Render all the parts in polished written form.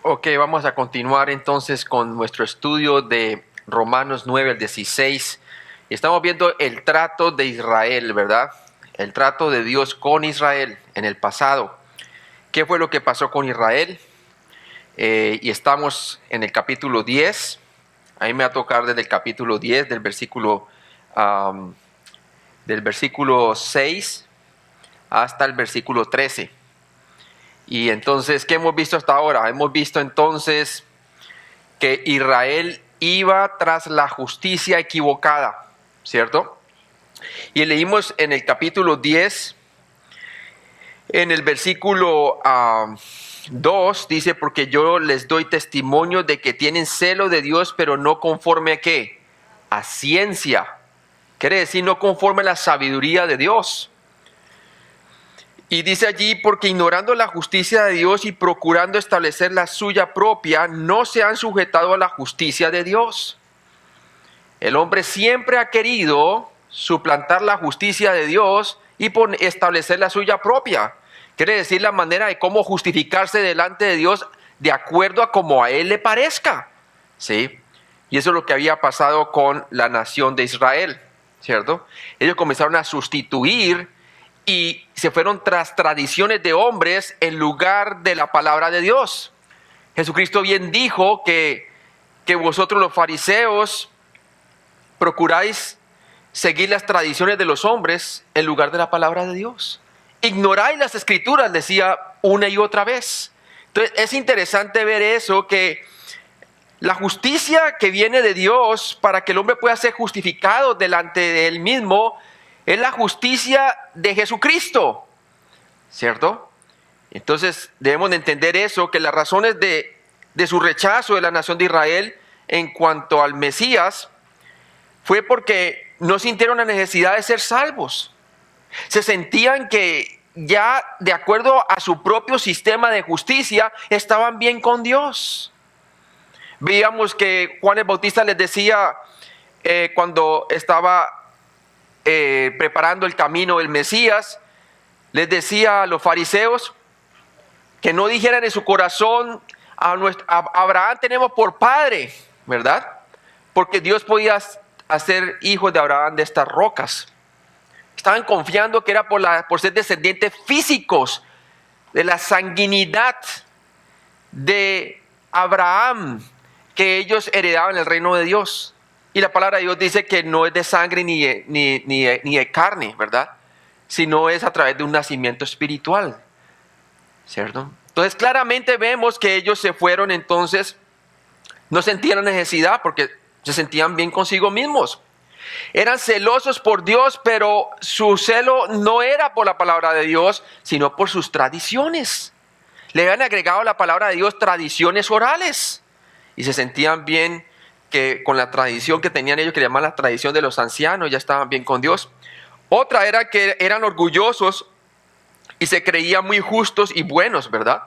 Ok, vamos a continuar entonces con nuestro estudio de Romanos 9 al 16. Estamos viendo el trato de Israel, ¿verdad? El trato de Dios con Israel en el pasado. ¿Qué fue lo que pasó con Israel? Y estamos en el capítulo 10. A mí me va a tocar desde el capítulo 10, del versículo 6 hasta el versículo 13. Y entonces, ¿qué hemos visto hasta ahora? Hemos visto entonces que Israel iba tras la justicia equivocada, ¿cierto? Y leímos en el capítulo 10, en el versículo 2, dice, porque yo les doy testimonio de que tienen celo de Dios, pero no conforme a ¿qué? A ciencia. Quiere decir, no conforme a la sabiduría de Dios. Y dice allí, porque ignorando la justicia de Dios y procurando establecer la suya propia, no se han sujetado a la justicia de Dios. El hombre siempre ha querido suplantar la justicia de Dios y establecer la suya propia. Quiere decir la manera de cómo justificarse delante de Dios de acuerdo a como a Él le parezca. ¿Sí? Y eso es lo que había pasado con la nación de Israel, ¿cierto? Ellos comenzaron a sustituir y se fueron tras tradiciones de hombres en lugar de la palabra de Dios. Jesucristo bien dijo que vosotros los fariseos procuráis seguir las tradiciones de los hombres en lugar de la palabra de Dios. Ignoráis las escrituras, decía una y otra vez. Entonces es interesante ver eso, que la justicia que viene de Dios para que el hombre pueda ser justificado delante de él mismo es la justicia de Jesucristo, ¿cierto? Entonces debemos de entender eso, que las razones de su rechazo de la nación de Israel en cuanto al Mesías fue porque no sintieron la necesidad de ser salvos. Se sentían que ya de acuerdo a su propio sistema de justicia estaban bien con Dios. Veíamos que Juan el Bautista les decía cuando estaba preparando el camino del Mesías, les decía a los fariseos que no dijeran en su corazón a Abraham tenemos por padre, ¿verdad? Porque Dios podía hacer hijos de Abraham de estas rocas. Estaban confiando que era por ser descendientes físicos de la sanguinidad de Abraham que ellos heredaban el reino de Dios. Y la palabra de Dios dice que no es de sangre ni de carne, ¿verdad? Sino es a través de un nacimiento espiritual, ¿cierto? Entonces claramente vemos que ellos se fueron, entonces no sentían necesidad porque se sentían bien consigo mismos. Eran celosos por Dios, pero su celo no era por la palabra de Dios, sino por sus tradiciones. Le habían agregado a la palabra de Dios tradiciones orales. Y se sentían bien que con la tradición que tenían ellos, que llamaban la tradición de los ancianos, ya estaban bien con Dios. Otra era que eran orgullosos y se creían muy justos y buenos, ¿verdad?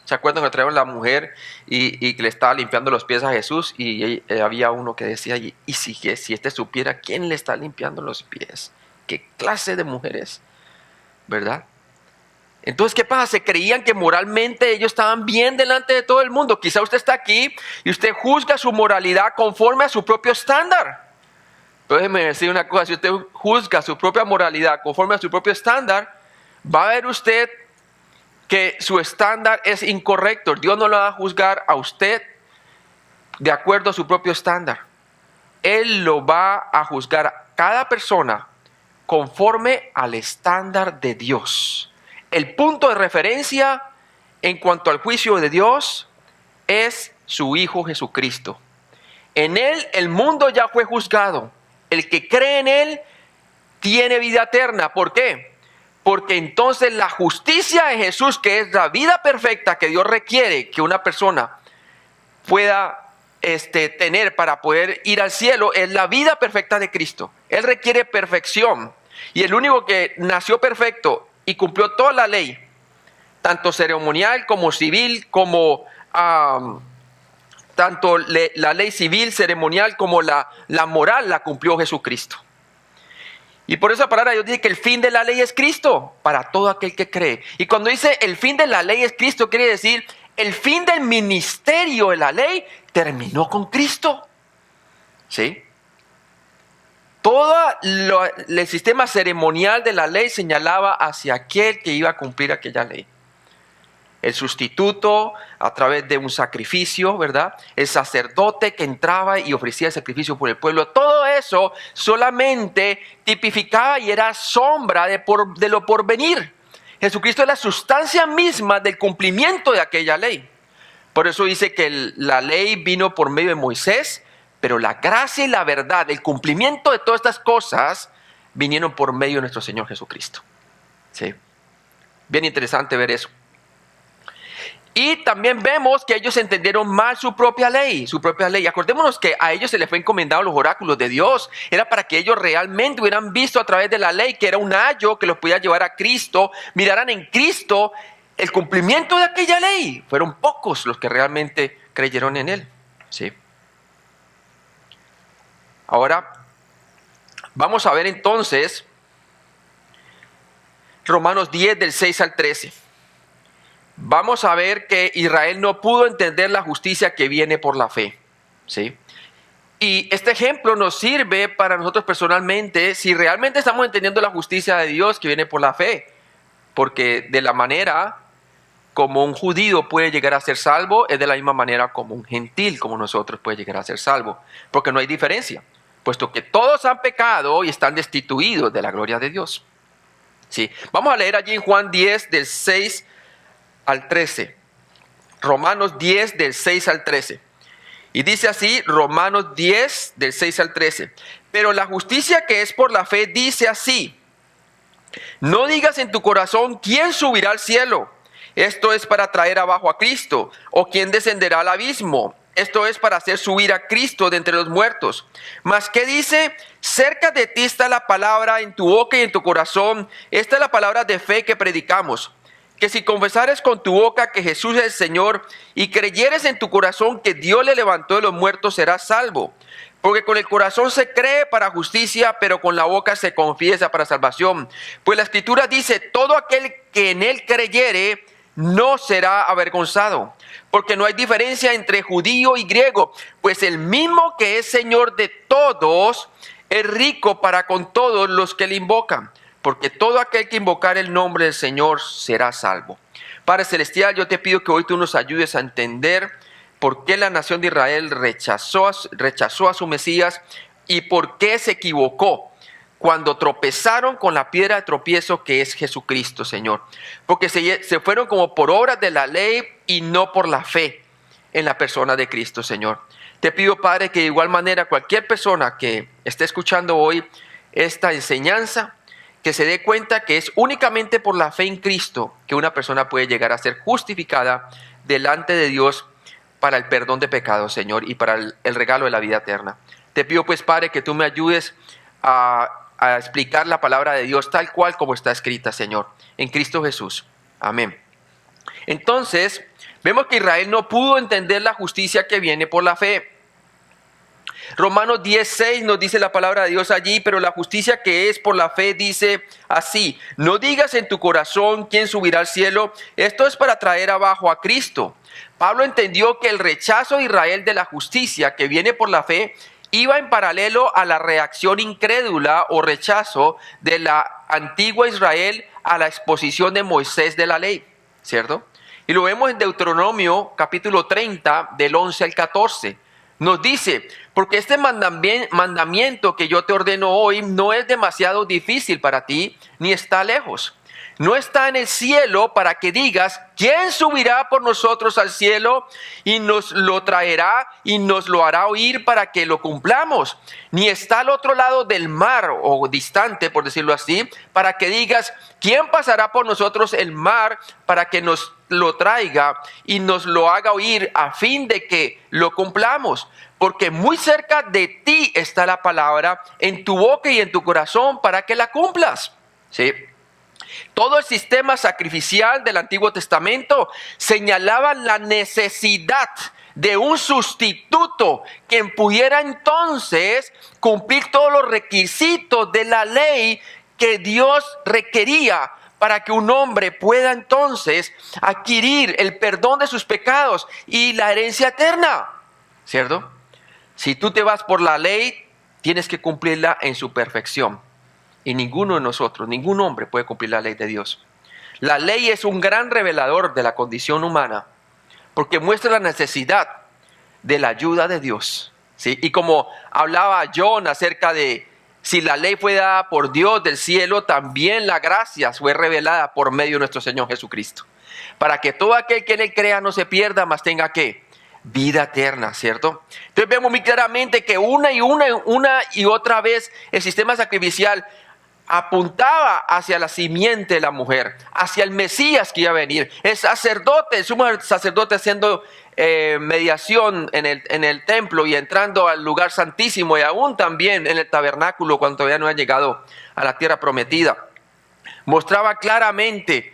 ¿Se acuerdan que trajeron la mujer y que le estaba limpiando los pies a Jesús? Y había uno que decía, y si este supiera quién le está limpiando los pies, qué clase de mujeres, ¿verdad? Entonces, ¿qué pasa? Se creían que moralmente ellos estaban bien delante de todo el mundo. Quizá usted está aquí y usted juzga su moralidad conforme a su propio estándar. Pero déjeme decir una cosa, si usted juzga su propia moralidad conforme a su propio estándar, va a ver usted que su estándar es incorrecto. Dios no lo va a juzgar a usted de acuerdo a su propio estándar. Él lo va a juzgar a cada persona conforme al estándar de Dios. El punto de referencia en cuanto al juicio de Dios es su Hijo Jesucristo. En Él el mundo ya fue juzgado. El que cree en Él tiene vida eterna. ¿Por qué? Porque entonces la justicia de Jesús, que es la vida perfecta que Dios requiere que una persona pueda tener para poder ir al cielo es la vida perfecta de Cristo. Él requiere perfección. Y el único que nació perfecto y cumplió toda la ley, tanto ceremonial como civil, como tanto la ley civil, ceremonial, como la moral, la cumplió Jesucristo. Y por esa palabra Dios dice que el fin de la ley es Cristo, para todo aquel que cree. Y cuando dice el fin de la ley es Cristo, quiere decir el fin del ministerio de la ley terminó con Cristo. ¿Sí? Todo el sistema ceremonial de la ley señalaba hacia aquel que iba a cumplir aquella ley. El sustituto a través de un sacrificio, ¿verdad? El sacerdote que entraba y ofrecía el sacrificio por el pueblo. Todo eso solamente tipificaba y era sombra de lo porvenir. Jesucristo es la sustancia misma del cumplimiento de aquella ley. Por eso dice que la ley vino por medio de Moisés, pero la gracia y la verdad, el cumplimiento de todas estas cosas, vinieron por medio de nuestro Señor Jesucristo. ¿Sí? Bien interesante ver eso. Y también vemos que ellos entendieron mal su propia ley. Acordémonos que a ellos se les fue encomendado los oráculos de Dios. Era para que ellos realmente hubieran visto a través de la ley que era un ayo que los podía llevar a Cristo. Miraran en Cristo el cumplimiento de aquella ley. Fueron pocos los que realmente creyeron en él. Sí. Ahora, vamos a ver entonces Romanos 10 del 6 al 13. Vamos a ver que Israel no pudo entender la justicia que viene por la fe. ¿Sí? Y este ejemplo nos sirve para nosotros personalmente si realmente estamos entendiendo la justicia de Dios que viene por la fe. Porque de la manera como un judío puede llegar a ser salvo, es de la misma manera como un gentil como nosotros puede llegar a ser salvo. Porque no hay diferencia, puesto que todos han pecado y están destituidos de la gloria de Dios. ¿Sí? Vamos a leer allí en Juan 10 del 6 al 13. Romanos 10 del 6 al 13. Y dice así, Romanos 10 del 6 al 13. Pero la justicia que es por la fe dice así: no digas en tu corazón quién subirá al cielo. Esto es para traer abajo a Cristo. O quién descenderá al abismo. Esto es para hacer subir a Cristo de entre los muertos. Mas ¿qué dice? Cerca de ti está la palabra en tu boca y en tu corazón. Esta es la palabra de fe que predicamos. Que si confesares con tu boca que Jesús es el Señor y creyeres en tu corazón que Dios le levantó de los muertos, serás salvo. Porque con el corazón se cree para justicia, pero con la boca se confiesa para salvación. Pues la Escritura dice, todo aquel que en él creyere no será avergonzado. Porque no hay diferencia entre judío y griego, pues el mismo que es Señor de todos es rico para con todos los que le invocan. Porque todo aquel que invocar el nombre del Señor será salvo. Padre Celestial, yo te pido que hoy tú nos ayudes a entender por qué la nación de Israel rechazó a su Mesías y por qué se equivocó cuando tropezaron con la piedra de tropiezo que es Jesucristo, Señor. Porque se fueron como por obras de la ley y no por la fe en la persona de Cristo, Señor. Te pido, Padre, que de igual manera cualquier persona que esté escuchando hoy esta enseñanza, que se dé cuenta que es únicamente por la fe en Cristo que una persona puede llegar a ser justificada delante de Dios para el perdón de pecados, Señor, y para el regalo de la vida eterna. Te pido pues, Padre, que tú me ayudes a explicar la palabra de Dios tal cual como está escrita, Señor, en Cristo Jesús. Amén. Entonces, vemos que Israel no pudo entender la justicia que viene por la fe. Romanos 10:6 nos dice la palabra de Dios allí, pero la justicia que es por la fe dice así: no digas en tu corazón quién subirá al cielo, esto es para traer abajo a Cristo. Pablo entendió que el rechazo de Israel de la justicia que viene por la fe iba en paralelo a la reacción incrédula o rechazo de la antigua Israel a la exposición de Moisés de la ley, ¿cierto? Y lo vemos en Deuteronomio capítulo 30 del 11 al 14. Nos dice, porque este mandamiento que yo te ordeno hoy no es demasiado difícil para ti, ni está lejos. no está en el cielo para que digas, ¿quién subirá por nosotros al cielo y nos lo traerá y nos lo hará oír para que lo cumplamos? Ni está al otro lado del mar, o distante, por decirlo así, para que digas, ¿quién pasará por nosotros el mar para que nos lo traiga y nos lo haga oír a fin de que lo cumplamos? Porque muy cerca de ti está la palabra, en tu boca y en tu corazón, para que la cumplas. ¿Sí? Todo el sistema sacrificial del Antiguo Testamento señalaba la necesidad de un sustituto quien pudiera entonces cumplir todos los requisitos de la ley que Dios requería para que un hombre pueda entonces adquirir el perdón de sus pecados y la herencia eterna. ¿Cierto? Si tú te vas por la ley, tienes que cumplirla en su perfección. Y ninguno de nosotros, ningún hombre puede cumplir la ley de Dios. La ley es un gran revelador de la condición humana, porque muestra la necesidad de la ayuda de Dios. ¿Sí? Y como hablaba John acerca de si la ley fue dada por Dios del cielo, también la gracia fue revelada por medio de nuestro Señor Jesucristo. Para que todo aquel que en él crea no se pierda, mas tenga ¿qué? Vida eterna, ¿cierto? Entonces vemos muy claramente que una y otra vez el sistema sacrificial apuntaba hacia la simiente de la mujer, hacia el Mesías que iba a venir. El sacerdote, el sumo sacerdote haciendo mediación en el templo y entrando al lugar santísimo y aún también en el tabernáculo cuando todavía no había llegado a la tierra prometida. Mostraba claramente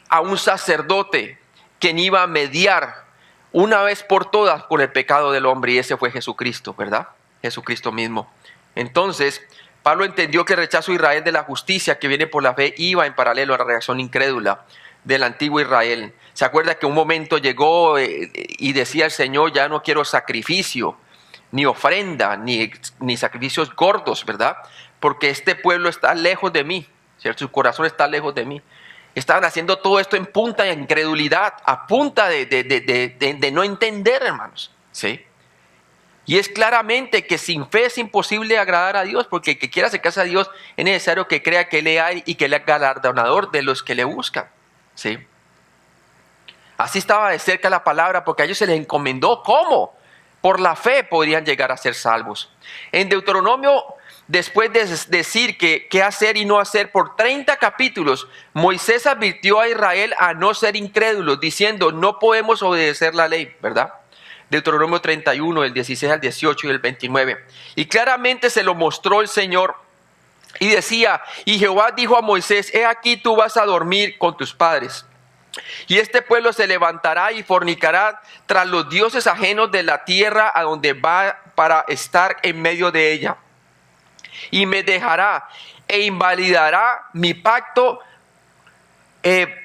a un sacerdote quien iba a mediar una vez por todas por el pecado del hombre, y ese fue Jesucristo, ¿verdad? Jesucristo mismo. Entonces, Pablo entendió que el rechazo de Israel de la justicia que viene por la fe iba en paralelo a la reacción incrédula del antiguo Israel. ¿Se acuerda que un momento llegó y decía el Señor, ya no quiero sacrificio, ni ofrenda, ni sacrificios gordos, ¿verdad? Porque este pueblo está lejos de mí, ¿cierto? Su corazón está lejos de mí. Estaban haciendo todo esto en punta de incredulidad, a punta de no entender, hermanos, ¿sí? Y es claramente que sin fe es imposible agradar a Dios, porque el que quiera acercarse a Dios es necesario que crea que le hay y que Él es galardonador de los que le buscan. ¿Sí? Así estaba de cerca la palabra, porque a ellos se les encomendó cómo por la fe podrían llegar a ser salvos. En Deuteronomio, después de decir qué hacer y no hacer por 30 capítulos, Moisés advirtió a Israel a no ser incrédulos, diciendo, no podemos obedecer la ley, ¿verdad? Deuteronomio 31, del 16 al 18 y el 29. Y claramente se lo mostró el Señor. Y decía, y Jehová dijo a Moisés, he aquí tú vas a dormir con tus padres. Y este pueblo se levantará y fornicará tras los dioses ajenos de la tierra a donde va para estar en medio de ella. Y me dejará e invalidará mi pacto que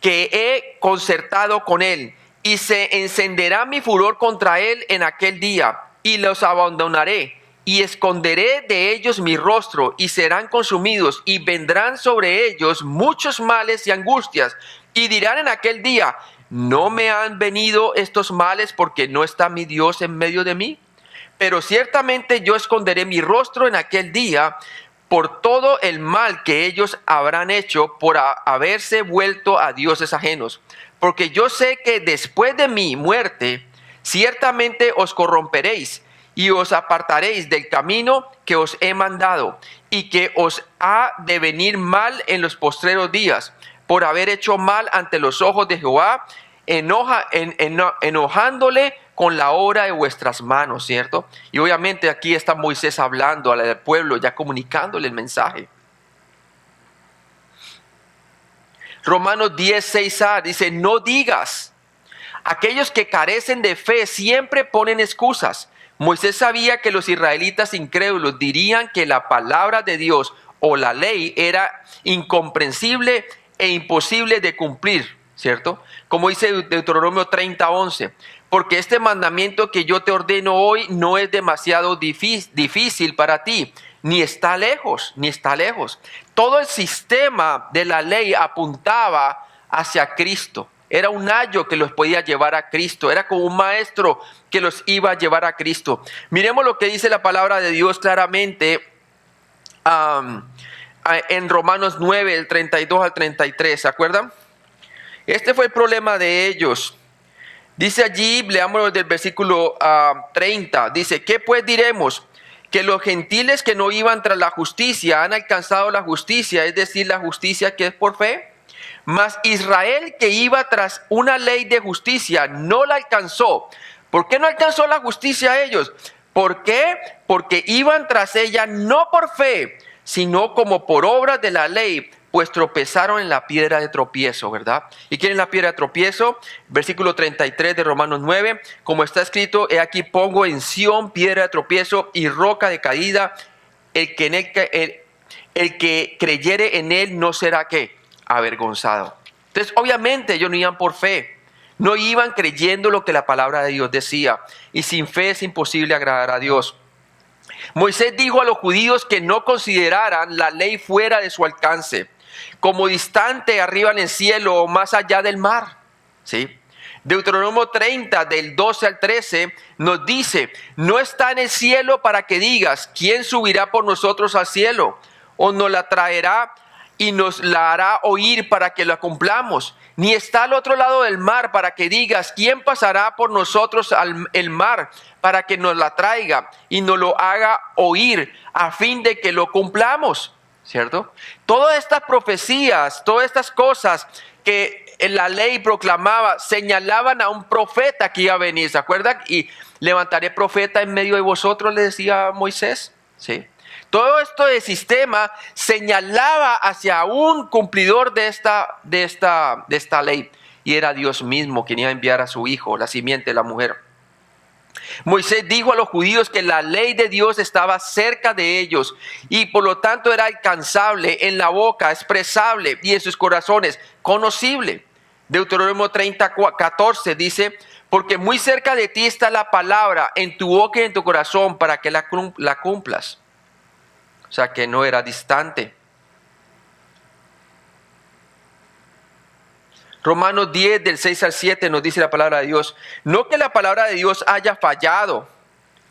he concertado con él. Y se encenderá mi furor contra él en aquel día, y los abandonaré, y esconderé de ellos mi rostro, y serán consumidos, y vendrán sobre ellos muchos males y angustias, y dirán en aquel día, ¿no me han venido estos males porque no está mi Dios en medio de mí? Pero ciertamente yo esconderé mi rostro en aquel día, por todo el mal que ellos habrán hecho por haberse vuelto a dioses ajenos. Porque yo sé que después de mi muerte, ciertamente os corromperéis y os apartaréis del camino que os he mandado, y que os ha de venir mal en los postreros días, por haber hecho mal ante los ojos de Jehová, enojándole con la obra de vuestras manos, ¿cierto? Y obviamente aquí está Moisés hablando al pueblo, ya comunicándole el mensaje. Romanos 10:6a dice, no digas, aquellos que carecen de fe siempre ponen excusas. Moisés sabía que los israelitas incrédulos dirían que la palabra de Dios o la ley era incomprensible e imposible de cumplir, ¿cierto? Como dice Deuteronomio 30:11, porque este mandamiento que yo te ordeno hoy no es demasiado difícil para ti, ni está lejos. Todo el sistema de la ley apuntaba hacia Cristo. Era un ayo que los podía llevar a Cristo. Era como un maestro que los iba a llevar a Cristo. Miremos lo que dice la palabra de Dios claramente en Romanos 9, del 32 al 33, ¿se acuerdan? Este fue el problema de ellos. Dice allí, leámoslo del versículo 30, dice, ¿qué pues diremos? Que los gentiles que no iban tras la justicia han alcanzado la justicia, es decir, la justicia que es por fe. Mas Israel, que iba tras una ley de justicia, no la alcanzó. ¿Por qué no alcanzó la justicia a ellos? ¿Por qué? Porque iban tras ella no por fe, sino como por obras de la ley, pues tropezaron en la piedra de tropiezo, ¿verdad? ¿Y quién es la piedra de tropiezo? Versículo 33 de Romanos 9, como está escrito, he aquí pongo en Sión piedra de tropiezo y roca de caída, el que creyere en él no será, ¿qué? Avergonzado. Entonces, obviamente ellos no iban por fe, no iban creyendo lo que la palabra de Dios decía, y sin fe es imposible agradar a Dios. Moisés dijo a los judíos que no consideraran la ley fuera de su alcance, como distante arriba en el cielo o más allá del mar. ¿Sí? Deuteronomio 30, del 12 al 13, nos dice, no está en el cielo para que digas, ¿quién subirá por nosotros al cielo? O nos la traerá y nos la hará oír para que la cumplamos. Ni está al otro lado del mar para que digas, ¿quién pasará por nosotros el mar para que nos la traiga y nos lo haga oír a fin de que lo cumplamos? ¿Cierto? Todas estas profecías, todas estas cosas que la ley proclamaba, señalaban a un profeta que iba a venir, ¿se acuerdan? Y levantaré profeta en medio de vosotros, le decía Moisés, ¿sí? Todo esto de sistema señalaba hacia un cumplidor de esta ley, y era Dios mismo quien iba a enviar a su hijo, la simiente de la mujer. Moisés dijo a los judíos que la ley de Dios estaba cerca de ellos y por lo tanto era alcanzable en la boca, expresable y en sus corazones, conocible. Deuteronomio 30, 14 dice, porque muy cerca de ti está la palabra en tu boca y en tu corazón para que la cumplas. O sea que no era distante. Romanos 10, del 6 al 7 nos dice la palabra de Dios. No que la palabra de Dios haya fallado,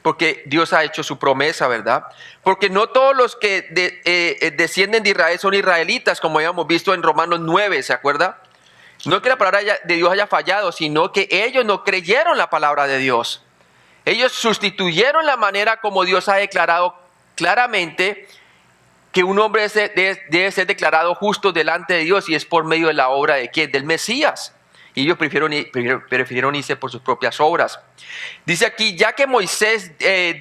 porque Dios ha hecho su promesa, ¿verdad? Porque no todos los que descienden de Israel son israelitas, como habíamos visto en Romanos 9, ¿se acuerda? No que la palabra de Dios haya fallado, sino que ellos no creyeron la palabra de Dios. Ellos sustituyeron la manera como Dios ha declarado claramente que un hombre debe ser declarado justo delante de Dios, y es por medio de la obra de ¿quién? Del Mesías. Y ellos prefirieron irse por sus propias obras. Dice aquí, ya que Moisés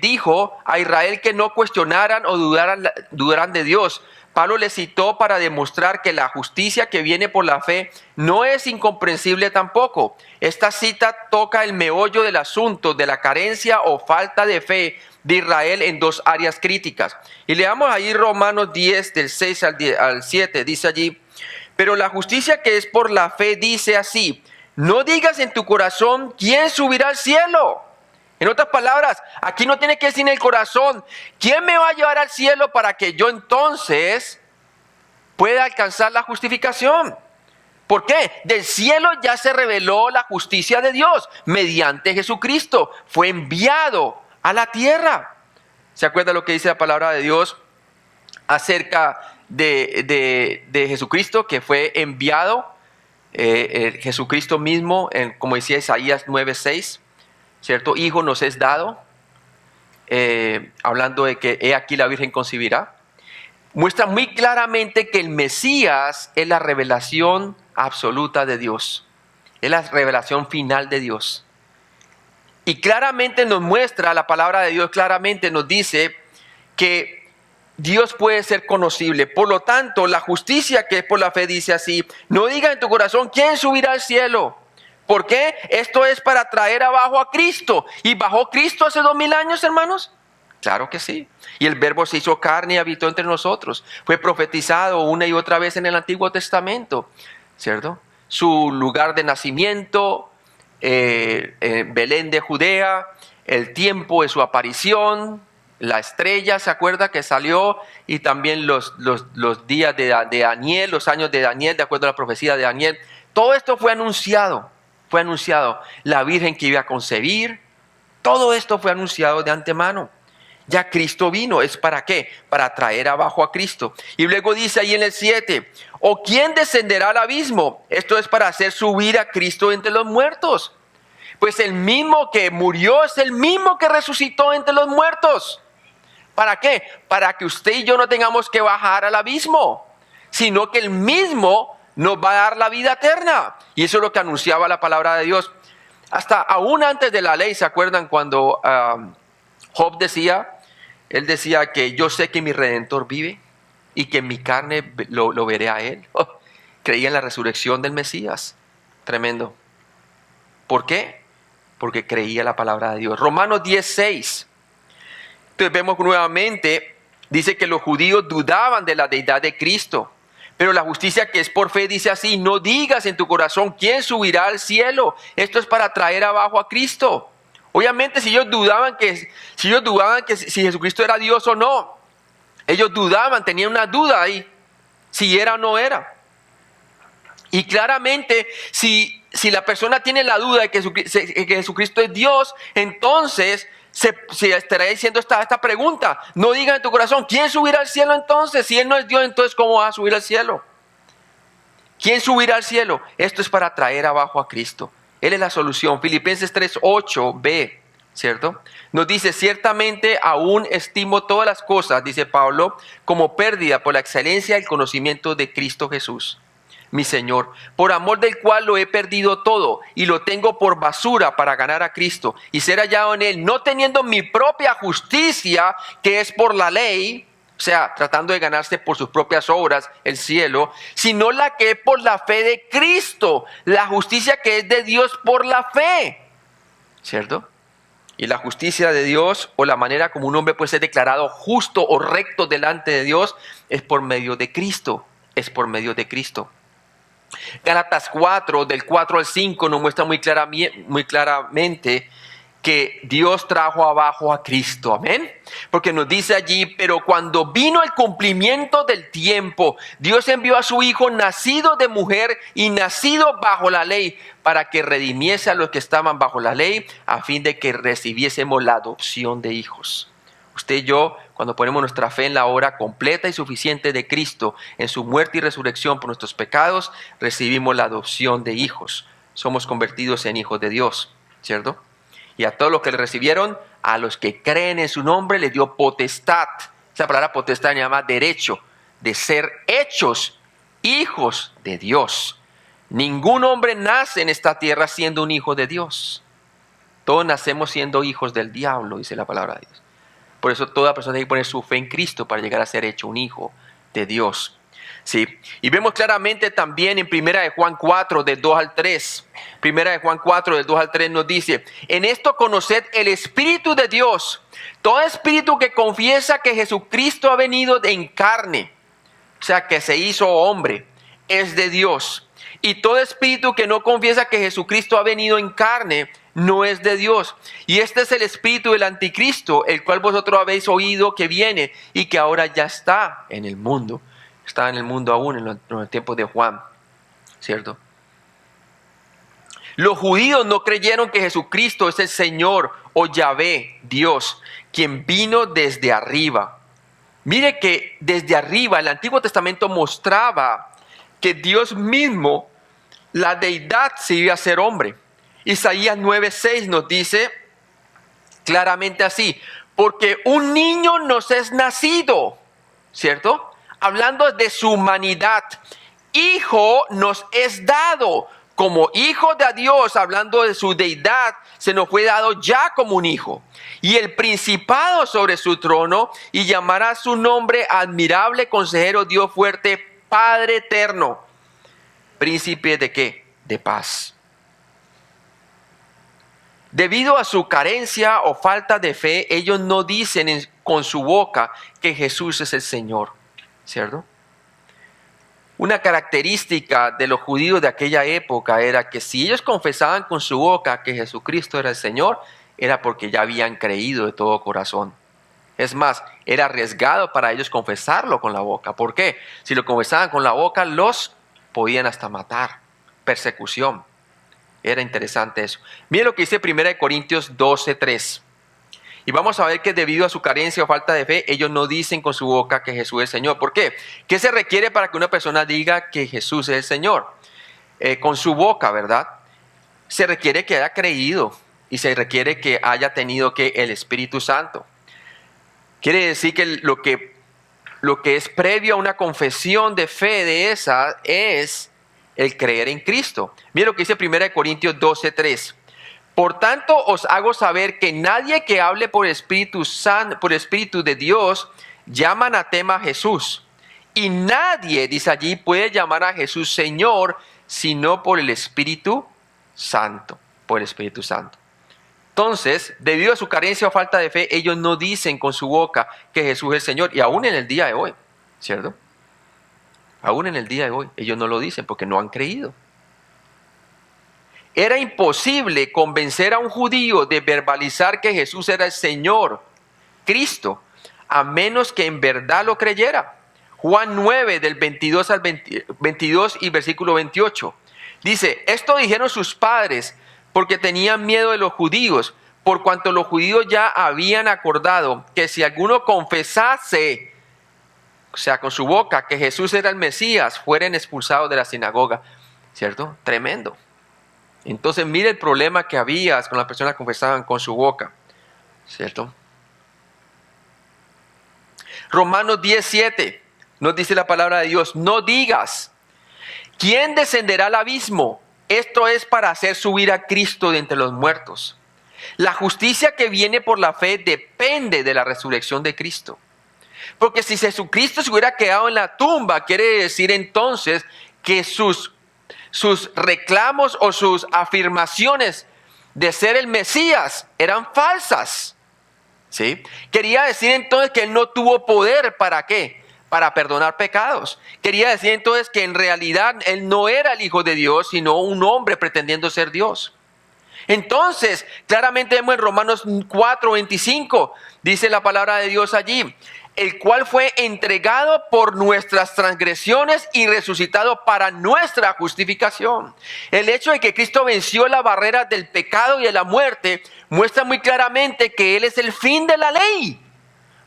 dijo a Israel que no cuestionaran o dudaran de Dios, Pablo le citó para demostrar que la justicia que viene por la fe no es incomprensible tampoco. Esta cita toca el meollo del asunto de la carencia o falta de fe de Israel en dos áreas críticas. Y leamos ahí Romanos 10, del 6 al 7, dice allí, pero la justicia que es por la fe dice así, no digas en tu corazón, ¿quién subirá al cielo? En otras palabras, aquí no tiene que decir en el corazón, ¿quién me va a llevar al cielo para que yo entonces pueda alcanzar la justificación? ¿Por qué? Del cielo ya se reveló la justicia de Dios mediante Jesucristo. Fue enviado a la tierra. ¿Se acuerda lo que dice la palabra de Dios acerca de Jesucristo, que fue enviado? Jesucristo mismo, como decía Isaías 9:6, ¿cierto? Hijo nos es dado, hablando de que he aquí la Virgen concebirá. Muestra muy claramente que el Mesías es la revelación absoluta de Dios, es la revelación final de Dios. Y claramente nos muestra, la palabra de Dios claramente nos dice que Dios puede ser conocible. Por lo tanto, la justicia que es por la fe dice así, no digas en tu corazón, ¿quién subirá al cielo? ¿Por qué? Esto es para traer abajo a Cristo. ¿Y bajó Cristo hace 2000 años, hermanos? Claro que sí. Y el Verbo se hizo carne y habitó entre nosotros. Fue profetizado una y otra vez en el Antiguo Testamento, ¿cierto? Su lugar de nacimiento, Belén de Judea, el tiempo de su aparición, la estrella, ¿se acuerda? Que salió, y también los días de Daniel, los años de Daniel, de acuerdo a la profecía de Daniel. Todo esto fue anunciado, la Virgen que iba a concebir, todo esto fue anunciado de antemano. Ya Cristo vino. ¿Es para qué? Para traer abajo a Cristo. Y luego dice ahí en el 7, ¿o quién descenderá al abismo? Esto es para hacer subir a Cristo entre los muertos. Pues el mismo que murió es el mismo que resucitó entre los muertos. ¿Para qué? Para que usted y yo no tengamos que bajar al abismo, sino que el mismo nos va a dar la vida eterna. Y eso es lo que anunciaba la palabra de Dios. Hasta aún antes de la ley, ¿se acuerdan cuando Job decía? Él decía que yo sé que mi Redentor vive y que en mi carne lo veré a Él. Oh, creía en la resurrección del Mesías. Tremendo. ¿Por qué? Porque creía la palabra de Dios. Romanos 10:6. Entonces vemos nuevamente, dice que los judíos dudaban de la deidad de Cristo. Pero la justicia que es por fe dice así: no digas en tu corazón quién subirá al cielo. Esto es para traer abajo a Cristo. Obviamente si ellos dudaban que si Jesucristo era Dios o no, ellos dudaban, tenían una duda ahí, si era o no era. Y claramente si la persona tiene la duda de que Jesucristo es Dios, entonces se estará diciendo esta pregunta: no digas en tu corazón ¿quién subirá al cielo entonces? Si Él no es Dios, entonces ¿cómo va a subir al cielo? ¿Quién subirá al cielo? Esto es para traer abajo a Cristo. Él es la solución. Filipenses 3:8b, ¿cierto? Nos dice: ciertamente aún estimo todas las cosas, dice Pablo, como pérdida por la excelencia del conocimiento de Cristo Jesús, mi Señor, por amor del cual lo he perdido todo y lo tengo por basura para ganar a Cristo y ser hallado en Él, no teniendo mi propia justicia, que es por la ley, o sea, tratando de ganarse por sus propias obras el cielo, sino la que es por la fe de Cristo, la justicia que es de Dios por la fe, ¿cierto? Y la justicia de Dios, o la manera como un hombre puede ser declarado justo o recto delante de Dios, es por medio de Cristo, es por medio de Cristo. Gálatas 4, del 4 al 5, nos muestra muy claramente que Dios trajo abajo a Cristo, amén. Porque nos dice allí: pero cuando vino el cumplimiento del tiempo, Dios envió a su Hijo, nacido de mujer y nacido bajo la ley, para que redimiese a los que estaban bajo la ley, a fin de que recibiésemos la adopción de hijos. Usted y yo, cuando ponemos nuestra fe en la obra completa y suficiente de Cristo, en su muerte y resurrección por nuestros pecados, recibimos la adopción de hijos. Somos convertidos en hijos de Dios, ¿cierto? Y a todos los que le recibieron, a los que creen en su nombre, les dio potestad. Esa palabra potestad se llama derecho, de ser hechos hijos de Dios. Ningún hombre nace en esta tierra siendo un hijo de Dios. Todos nacemos siendo hijos del diablo, dice la palabra de Dios. Por eso toda persona tiene que poner su fe en Cristo para llegar a ser hecho un hijo de Dios. Sí. Y vemos claramente también en 1 de Juan 4, del 2 al 3. 1 de Juan 4, del 2 al 3 nos dice: en esto conoced el Espíritu de Dios. Todo espíritu que confiesa que Jesucristo ha venido en carne, o sea, que se hizo hombre, es de Dios. Y todo espíritu que no confiesa que Jesucristo ha venido en carne, no es de Dios. Y este es el espíritu del anticristo, el cual vosotros habéis oído que viene y que ahora ya está en el mundo. Está en el mundo aún en los tiempos de Juan, ¿cierto? Los judíos no creyeron que Jesucristo es el Señor o Yahvé, Dios, quien vino desde arriba. Mire que desde arriba el Antiguo Testamento mostraba que Dios mismo, la deidad, se iba a ser hombre. Isaías 9:6 nos dice claramente así: porque un niño nos es nacido, ¿cierto? Hablando de su humanidad. Hijo nos es dado. Como hijo de Dios, hablando de su deidad, se nos fue dado ya como un hijo. Y el principado sobre su trono, y llamará su nombre admirable, consejero, Dios fuerte, Padre eterno. ¿Príncipe de qué? De paz. Debido a su carencia o falta de fe, ellos no dicen con su boca que Jesús es el Señor, ¿cierto? Una característica de los judíos de aquella época era que si ellos confesaban con su boca que Jesucristo era el Señor, era porque ya habían creído de todo corazón. Es más, era arriesgado para ellos confesarlo con la boca. ¿Por qué? Si lo confesaban con la boca, los podían hasta matar. Persecución. Era interesante eso. Miren lo que dice 1 Corintios 12:3. Y vamos a ver que debido a su carencia o falta de fe, ellos no dicen con su boca que Jesús es Señor. ¿Por qué? ¿Qué se requiere para que una persona diga que Jesús es el Señor? Con su boca, ¿verdad? Se requiere que haya creído y se requiere que haya tenido que el Espíritu Santo. Quiere decir que lo que es previo a una confesión de fe de esa es el creer en Cristo. Mira lo que dice 1 Corintios 12:3. Por tanto, os hago saber que nadie que hable por Espíritu de Dios llama anatema a Jesús. Y nadie, dice allí, puede llamar a Jesús Señor, sino por el Espíritu Santo. Por el Espíritu Santo. Entonces, debido a su carencia o falta de fe, ellos no dicen con su boca que Jesús es el Señor. Y aún en el día de hoy, ¿cierto? Aún en el día de hoy, ellos no lo dicen porque no han creído. Era imposible convencer a un judío de verbalizar que Jesús era el Señor, Cristo, a menos que en verdad lo creyera. Juan 9, del 22 al 22 y versículo 28. Dice, esto dijeron sus padres porque tenían miedo de los judíos, por cuanto los judíos ya habían acordado que si alguno confesase, o sea, con su boca, que Jesús era el Mesías, fueran expulsados de la sinagoga. ¿Cierto? Tremendo. Entonces, mire el problema que había con las personas que confesaban con su boca. ¿Cierto? Romanos 10:7 nos dice la palabra de Dios, no digas, ¿quién descenderá al abismo? Esto es para hacer subir a Cristo de entre los muertos. La justicia que viene por la fe depende de la resurrección de Cristo. Porque si Jesucristo se hubiera quedado en la tumba, quiere decir entonces que sus reclamos o sus afirmaciones de ser el Mesías eran falsas. ¿Sí? Quería decir entonces que él no tuvo poder, ¿para qué? Para perdonar pecados. Quería decir entonces que en realidad él no era el Hijo de Dios, sino un hombre pretendiendo ser Dios. Entonces, claramente vemos en Romanos 4:25, dice la palabra de Dios allí, el cual fue entregado por nuestras transgresiones y resucitado para nuestra justificación. El hecho de que Cristo venció la barrera del pecado y de la muerte muestra muy claramente que Él es el fin de la ley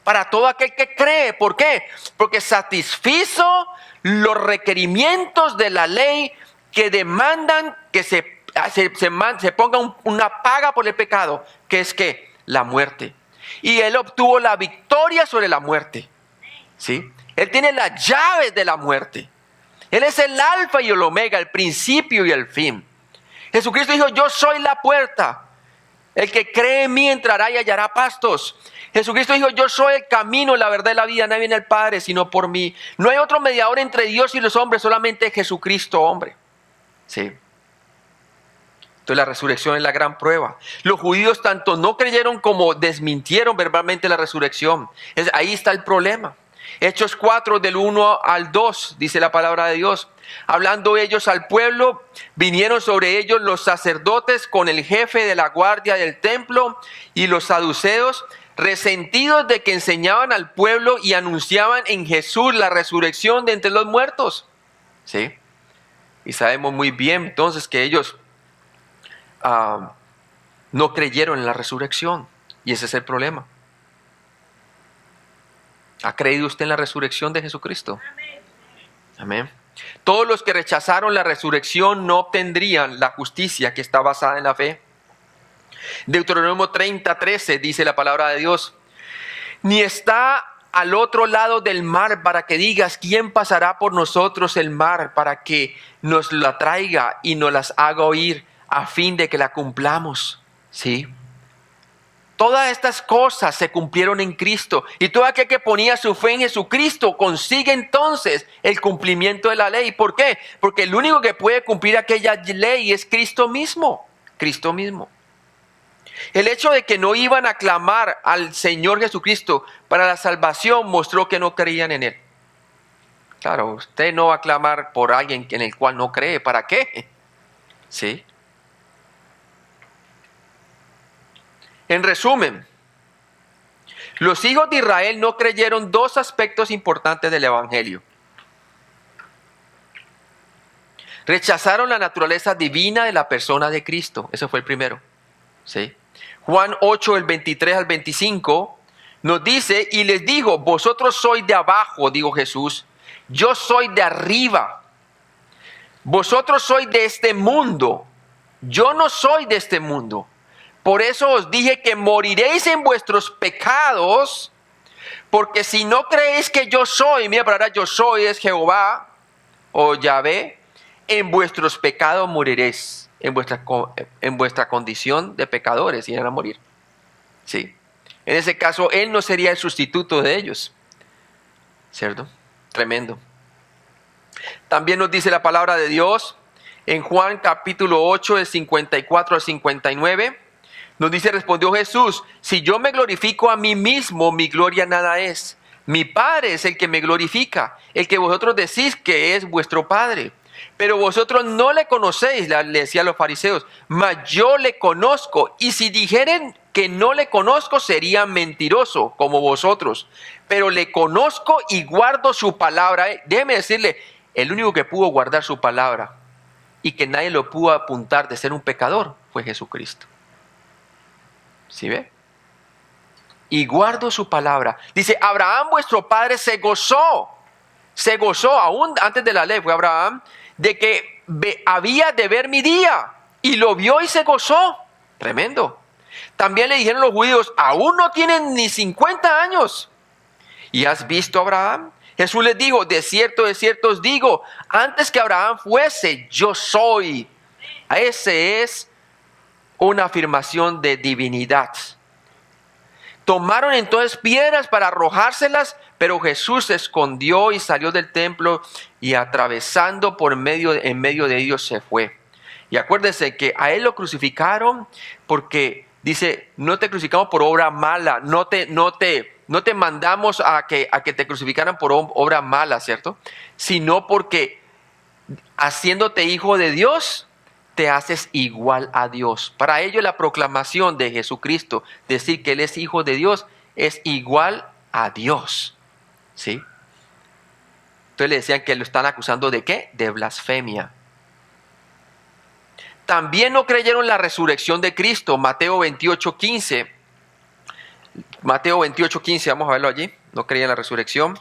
para todo aquel que cree. ¿Por qué? Porque satisfizo los requerimientos de la ley que demandan que se ponga una paga por el pecado, que es que la muerte. Y Él obtuvo la victoria sobre la muerte. ¿Sí? Él tiene las llaves de la muerte. Él es el alfa y el omega, el principio y el fin. Jesucristo dijo, yo soy la puerta. El que cree en mí entrará y hallará pastos. Jesucristo dijo, yo soy el camino, la verdad y la vida. Nadie viene al Padre sino por mí. No hay otro mediador entre Dios y los hombres, solamente Jesucristo hombre. Sí. Entonces la resurrección es la gran prueba. Los judíos tanto no creyeron como desmintieron verbalmente la resurrección. Ahí está el problema. Hechos 4 del 1 al 2 dice la palabra de Dios. Hablando ellos al pueblo, vinieron sobre ellos los sacerdotes con el jefe de la guardia del templo y los saduceos, resentidos de que enseñaban al pueblo y anunciaban en Jesús la resurrección de entre los muertos. ¿Sí? Y sabemos muy bien entonces que ellos no creyeron en la resurrección. Y ese es el problema. ¿Ha creído usted en la resurrección de Jesucristo? Amén. Amén. Todos los que rechazaron la resurrección no obtendrían la justicia que está basada en la fe. Deuteronomio 30:13 dice la palabra de Dios. Ni está al otro lado del mar para que digas, ¿quién pasará por nosotros el mar para que nos la traiga y nos las haga oír a fin de que la cumplamos? ¿Sí? Todas estas cosas se cumplieron en Cristo. Y todo aquel que ponía su fe en Jesucristo consigue entonces el cumplimiento de la ley. ¿Por qué? Porque el único que puede cumplir aquella ley es Cristo mismo. Cristo mismo. El hecho de que no iban a clamar al Señor Jesucristo para la salvación mostró que no creían en Él. Claro, usted no va a clamar por alguien en el cual no cree. ¿Para qué? ¿Sí? En resumen, los hijos de Israel no creyeron dos aspectos importantes del Evangelio. Rechazaron la naturaleza divina de la persona de Cristo. Ese fue el primero. ¿Sí? Juan 8, del 23 al 25, nos dice, y les digo, vosotros sois de abajo, dijo Jesús, yo soy de arriba. Vosotros sois de este mundo, yo no soy de este mundo. Por eso os dije que moriréis en vuestros pecados, porque si no creéis que yo soy, mira, para ahora yo soy es Jehová o Yahvé, en vuestros pecados moriréis, en vuestra condición de pecadores irán a morir. Sí. En ese caso, Él no sería el sustituto de ellos. ¿Cierto? Tremendo. También nos dice la palabra de Dios en Juan capítulo 8, del 54 al 59. Nos dice, respondió Jesús, si yo me glorifico a mí mismo, mi gloria nada es. Mi Padre es el que me glorifica, el que vosotros decís que es vuestro Padre. Pero vosotros no le conocéis, le decía a los fariseos, mas yo le conozco. Y si dijeren que no le conozco, sería mentiroso como vosotros. Pero le conozco y guardo su palabra. Déjeme decirle, el único que pudo guardar su palabra y que nadie lo pudo apuntar de ser un pecador fue Jesucristo. ¿Sí ve? Y guardo su palabra. Dice, Abraham vuestro padre se gozó, aún antes de la ley fue Abraham, de que había de ver mi día, y lo vio y se gozó. Tremendo. También le dijeron los judíos, aún no tienen ni 50 años. ¿Y has visto a Abraham? Jesús les dijo, de cierto os digo, antes que Abraham fuese, yo soy. Ese es una afirmación de divinidad. Tomaron entonces piedras para arrojárselas, pero Jesús se escondió y salió del templo y atravesando en medio de ellos se fue. Y acuérdense que a Él lo crucificaron porque dice, no te crucificamos por obra mala, no te mandamos a que te crucificaran por obra mala, ¿cierto? Sino porque haciéndote hijo de Dios, te haces igual a Dios. Para ello la proclamación de Jesucristo, decir que Él es hijo de Dios, es igual a Dios. ¿Sí? Entonces le decían que lo están acusando ¿de qué? De blasfemia. También no creyeron la resurrección de Cristo. Mateo 28:15. Mateo 28:15, vamos a verlo allí. No creían la resurrección.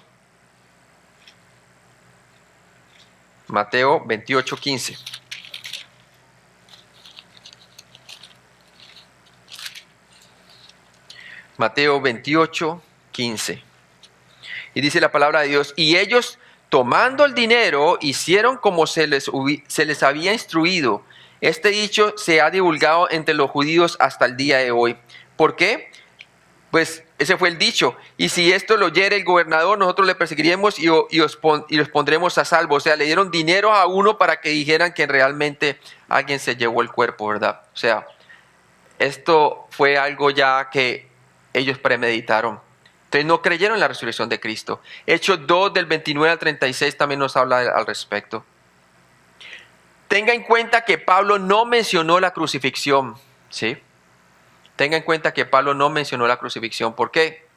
Mateo 28:15. Mateo 28:15. Y dice la palabra de Dios, y ellos tomando el dinero hicieron como se les había instruido. Este dicho se ha divulgado entre los judíos hasta el día de hoy. ¿Por qué? Pues ese fue el dicho. Y si esto lo oyere el gobernador, nosotros le perseguiremos y los pondremos a salvo. O sea, le dieron dinero a uno para que dijeran que realmente alguien se llevó el cuerpo, ¿verdad? O sea, esto fue algo ya que ellos premeditaron. Entonces no creyeron en la resurrección de Cristo. Hechos 2 del 29 al 36 también nos habla al respecto. Tenga en cuenta que Pablo no mencionó la crucifixión, ¿sí? Tenga en cuenta que Pablo no mencionó la crucifixión. ¿Por qué?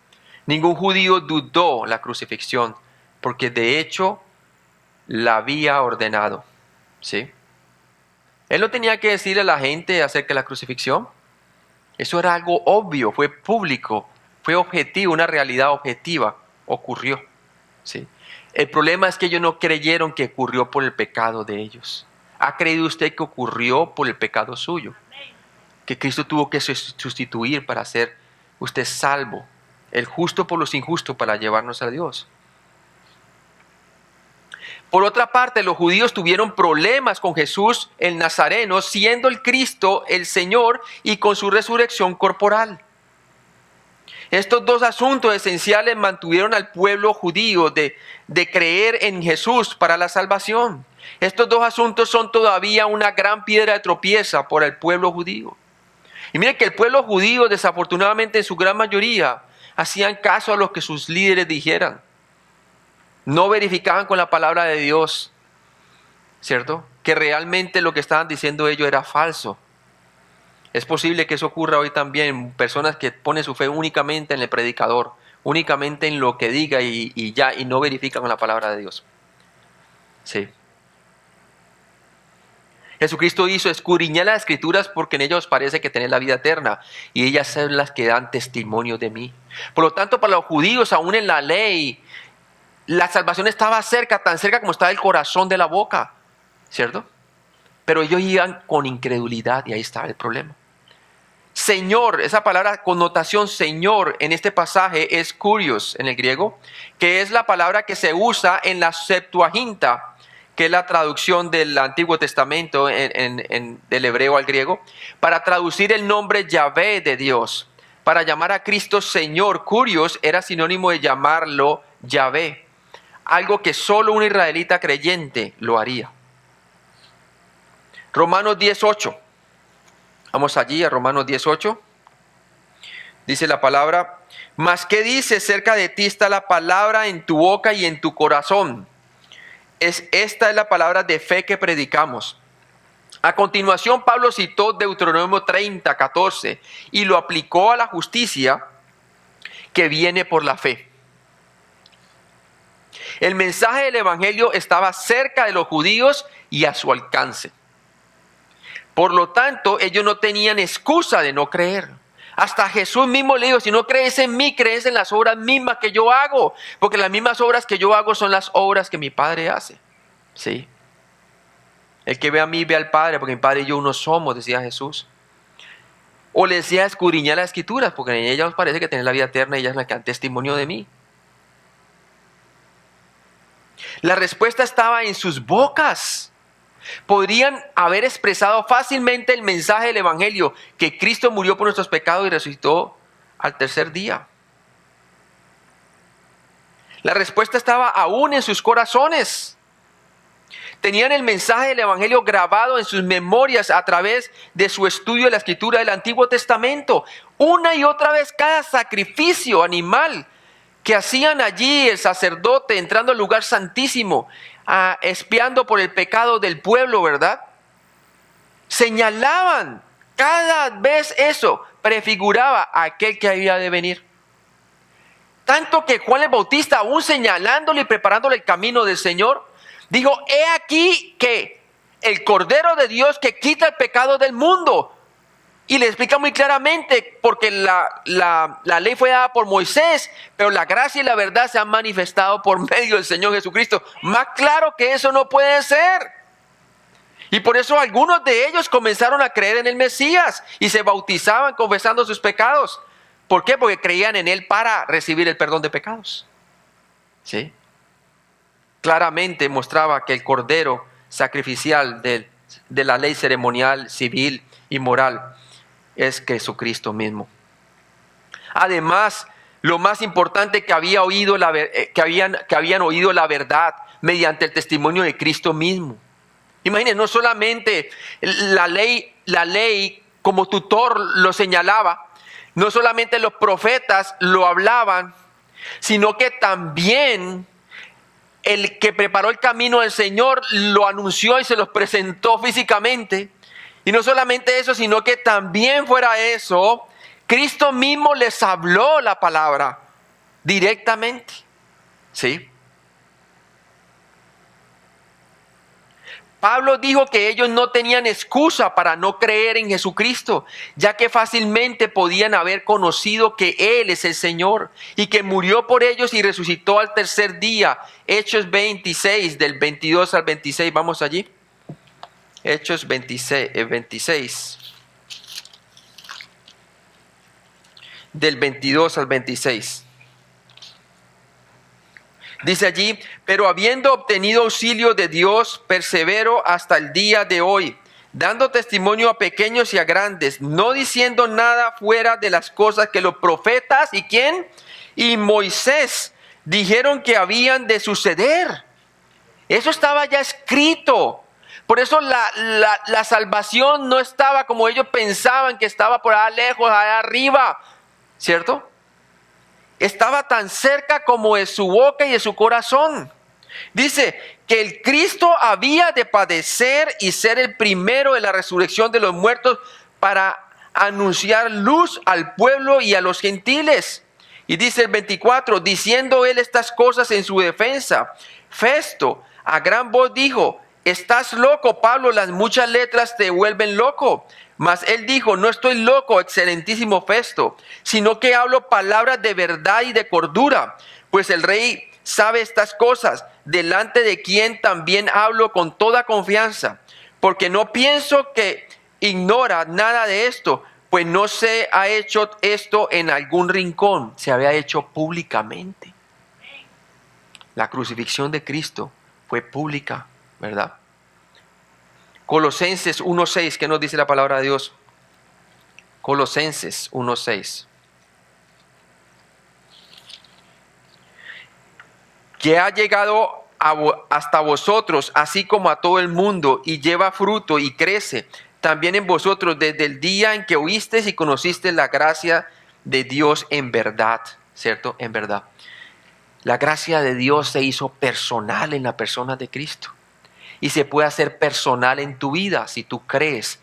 Ningún judío dudó la crucifixión, porque de hecho la había ordenado, ¿sí? Él no tenía que decirle a la gente acerca de la crucifixión. Eso era algo obvio, fue público, fue objetivo, una realidad objetiva, ocurrió, ¿sí? El problema es que ellos no creyeron que ocurrió por el pecado de ellos. ¿Ha creído usted que ocurrió por el pecado suyo? Que Cristo tuvo que sustituir para ser usted salvo, el justo por los injustos para llevarnos a Dios. Por otra parte, los judíos tuvieron problemas con Jesús el Nazareno, siendo el Cristo el Señor y con su resurrección corporal. Estos dos asuntos esenciales mantuvieron al pueblo judío de creer en Jesús para la salvación. Estos dos asuntos son todavía una gran piedra de tropieza por el pueblo judío. Y miren que el pueblo judío, desafortunadamente en su gran mayoría, hacían caso a lo que sus líderes dijeran. No verificaban con la palabra de Dios, ¿cierto? Que realmente lo que estaban diciendo ellos era falso. Es posible que eso ocurra hoy también. Personas que ponen su fe únicamente en el predicador, únicamente en lo que diga y no verifican con la palabra de Dios. Sí. Jesucristo hizo escudriñar las Escrituras porque en ellas os parece que tenéis la vida eterna y ellas son las que dan testimonio de mí. Por lo tanto, para los judíos, aún en la ley, la salvación estaba cerca, tan cerca como estaba el corazón de la boca, ¿cierto? Pero ellos iban con incredulidad y ahí estaba el problema. Señor, esa palabra connotación Señor en este pasaje es kurios en el griego, que es la palabra que se usa en la Septuaginta, que es la traducción del Antiguo Testamento del hebreo al griego, para traducir el nombre Yahvé de Dios. Para llamar a Cristo Señor, kurios era sinónimo de llamarlo Yahvé, algo que solo un israelita creyente lo haría. Romanos 10:8. Vamos allí a Romanos 10:8. Dice la palabra: mas ¿qué dice? Cerca de ti está la palabra en tu boca y en tu corazón. Esta es la palabra de fe que predicamos. A continuación, Pablo citó Deuteronomio 30:14 y lo aplicó a la justicia que viene por la fe. El mensaje del evangelio estaba cerca de los judíos y a su alcance. Por lo tanto, ellos no tenían excusa de no creer. Hasta Jesús mismo le dijo: si no crees en mí, crees en las obras mismas que yo hago. Porque las mismas obras que yo hago son las obras que mi Padre hace. ¿Sí? El que ve a mí, ve al Padre, porque mi Padre y yo uno somos, decía Jesús. O le decía: escudriñar las Escrituras, porque en ellas os parece que tenéis la vida eterna y ellas es la que dan testimonio de mí. La respuesta estaba en sus bocas. Podrían haber expresado fácilmente el mensaje del evangelio, que Cristo murió por nuestros pecados y resucitó al tercer día. La respuesta estaba aún en sus corazones. Tenían el mensaje del evangelio grabado en sus memorias a través de su estudio de la escritura del Antiguo Testamento. Una y otra vez cada sacrificio animal que hacían allí el sacerdote entrando al lugar santísimo, expiando por el pecado del pueblo, ¿verdad? Señalaban cada vez eso, prefiguraba a aquel que había de venir. Tanto que Juan el Bautista, aún señalándole y preparándole el camino del Señor, dijo: he aquí que el Cordero de Dios que quita el pecado del mundo. Y le explica muy claramente, porque la ley fue dada por Moisés, pero la gracia y la verdad se han manifestado por medio del Señor Jesucristo. Más claro que eso no puede ser. Y por eso algunos de ellos comenzaron a creer en el Mesías y se bautizaban confesando sus pecados. ¿Por qué? Porque creían en Él para recibir el perdón de pecados. ¿Sí? Claramente mostraba que el Cordero sacrificial de la ley ceremonial, civil y moral es Jesucristo mismo. Además, lo más importante, que habían oído la verdad mediante el testimonio de Cristo mismo. Imagínense, no solamente la ley como tutor lo señalaba, no solamente los profetas lo hablaban, sino que también el que preparó el camino del Señor lo anunció y se los presentó físicamente. Y no solamente eso, sino que también fuera eso, Cristo mismo les habló la palabra directamente. ¿Sí? Pablo dijo que ellos no tenían excusa para no creer en Jesucristo, ya que fácilmente podían haber conocido que Él es el Señor y que murió por ellos y resucitó al tercer día. Hechos 26, del 22 al 26, vamos allí. Hechos 26, del 22 al 26. Dice allí: pero habiendo obtenido auxilio de Dios, persevero hasta el día de hoy, dando testimonio a pequeños y a grandes, no diciendo nada fuera de las cosas que los profetas, ¿y quién? Y Moisés dijeron que habían de suceder. Eso estaba ya escrito. Por eso la salvación no estaba como ellos pensaban que estaba por allá lejos, allá arriba, ¿cierto? Estaba tan cerca como de su boca y de su corazón. Dice que el Cristo había de padecer y ser el primero de la resurrección de los muertos para anunciar luz al pueblo y a los gentiles. Y dice el 24, diciendo él estas cosas en su defensa, Festo a gran voz dijo: estás loco, Pablo, las muchas letras te vuelven loco. Mas él dijo, no estoy loco, excelentísimo Festo, sino que hablo palabras de verdad y de cordura, pues el rey sabe estas cosas, delante de quien también hablo con toda confianza, porque no pienso que ignora nada de esto, pues no se ha hecho esto en algún rincón, se había hecho públicamente. La crucifixión de Cristo fue pública, ¿verdad? Colosenses 1:6, ¿qué nos dice la palabra de Dios? Colosenses 1:6. Que ha llegado hasta vosotros, así como a todo el mundo, y lleva fruto y crece, también en vosotros desde el día en que oísteis y conocisteis la gracia de Dios en verdad, ¿cierto? En verdad. La gracia de Dios se hizo personal en la persona de Cristo. Y se puede hacer personal en tu vida si tú crees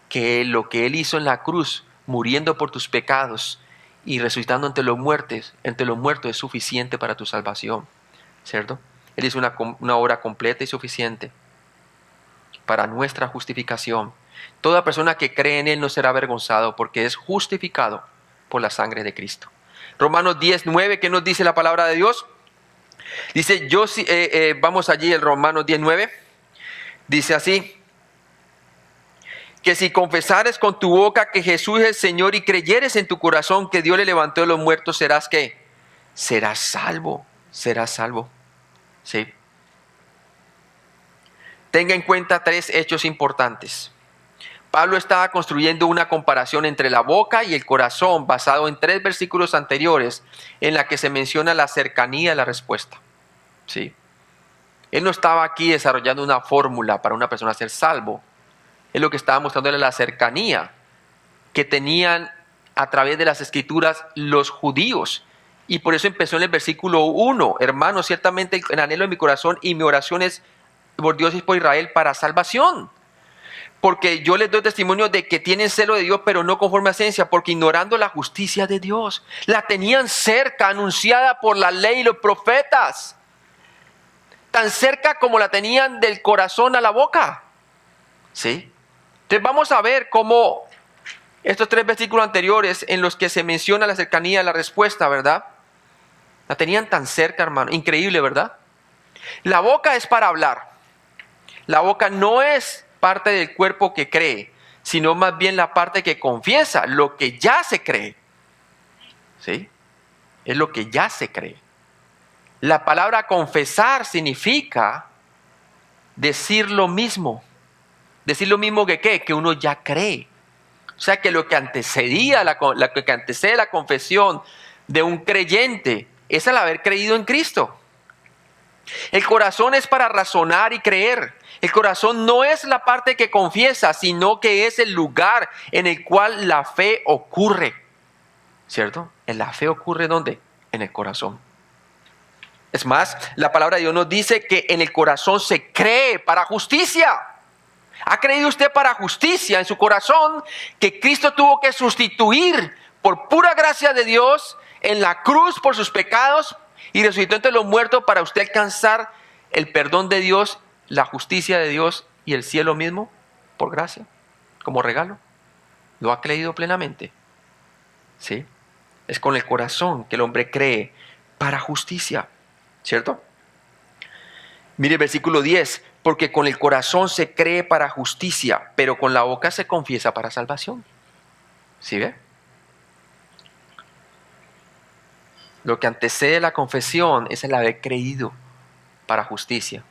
que lo que Él hizo en la cruz, muriendo por tus pecados y resucitando entre los muertos es suficiente para tu salvación, ¿cierto? Él hizo una obra completa y suficiente para nuestra justificación. Toda persona que cree en Él no será avergonzado porque es justificado por la sangre de Cristo. Romanos 10:9, ¿qué nos dice la palabra de Dios? Dice, vamos allí, el Romanos 10:9. Dice así, que si confesares con tu boca que Jesús es el Señor y creyeres en tu corazón que Dios le levantó de los muertos, serás ¿qué? Serás salvo, ¿sí? Tenga en cuenta 3 hechos importantes. Pablo estaba construyendo una comparación entre la boca y el corazón basado en 3 versículos anteriores en la que se menciona la cercanía de la respuesta, ¿sí? Él no estaba aquí desarrollando una fórmula para una persona ser salvo. Él lo que estaba mostrándole la cercanía que tenían a través de las escrituras los judíos. Y por eso empezó en el versículo 1. Hermanos, ciertamente el anhelo de mi corazón y mi oración es por Dios y por Israel para salvación. Porque yo les doy testimonio de que tienen celo de Dios, pero no conforme a ciencia, porque ignorando la justicia de Dios. La tenían cerca, anunciada por la ley y los profetas. Tan cerca como la tenían del corazón a la boca. ¿Sí? Entonces vamos a ver cómo estos 3 versículos anteriores en los que se menciona la cercanía de la respuesta, ¿verdad? La tenían tan cerca, hermano. Increíble, ¿verdad? La boca es para hablar. La boca no es parte del cuerpo que cree, sino más bien la parte que confiesa lo que ya se cree. ¿Sí? Es lo que ya se cree. La palabra confesar significa decir lo mismo. Decir lo mismo que ¿qué? Que uno ya cree. O sea que lo que antecede la confesión de un creyente es el haber creído en Cristo. El corazón es para razonar y creer. El corazón no es la parte que confiesa, sino que es el lugar en el cual la fe ocurre. ¿Cierto? La fe ocurre ¿dónde? En el corazón. Es más, la palabra de Dios nos dice que en el corazón se cree para justicia. ¿Ha creído usted para justicia en su corazón que Cristo tuvo que sustituir por pura gracia de Dios en la cruz por sus pecados y resucitó entre los muertos para usted alcanzar el perdón de Dios, la justicia de Dios y el cielo mismo por gracia, como regalo? ¿Lo ha creído plenamente? ¿Sí? Es con el corazón que el hombre cree para justicia, ¿cierto? Mire el versículo 10, porque con el corazón se cree para justicia, pero con la boca se confiesa para salvación. ¿Sí ve? Lo que antecede la confesión es el haber creído para justicia.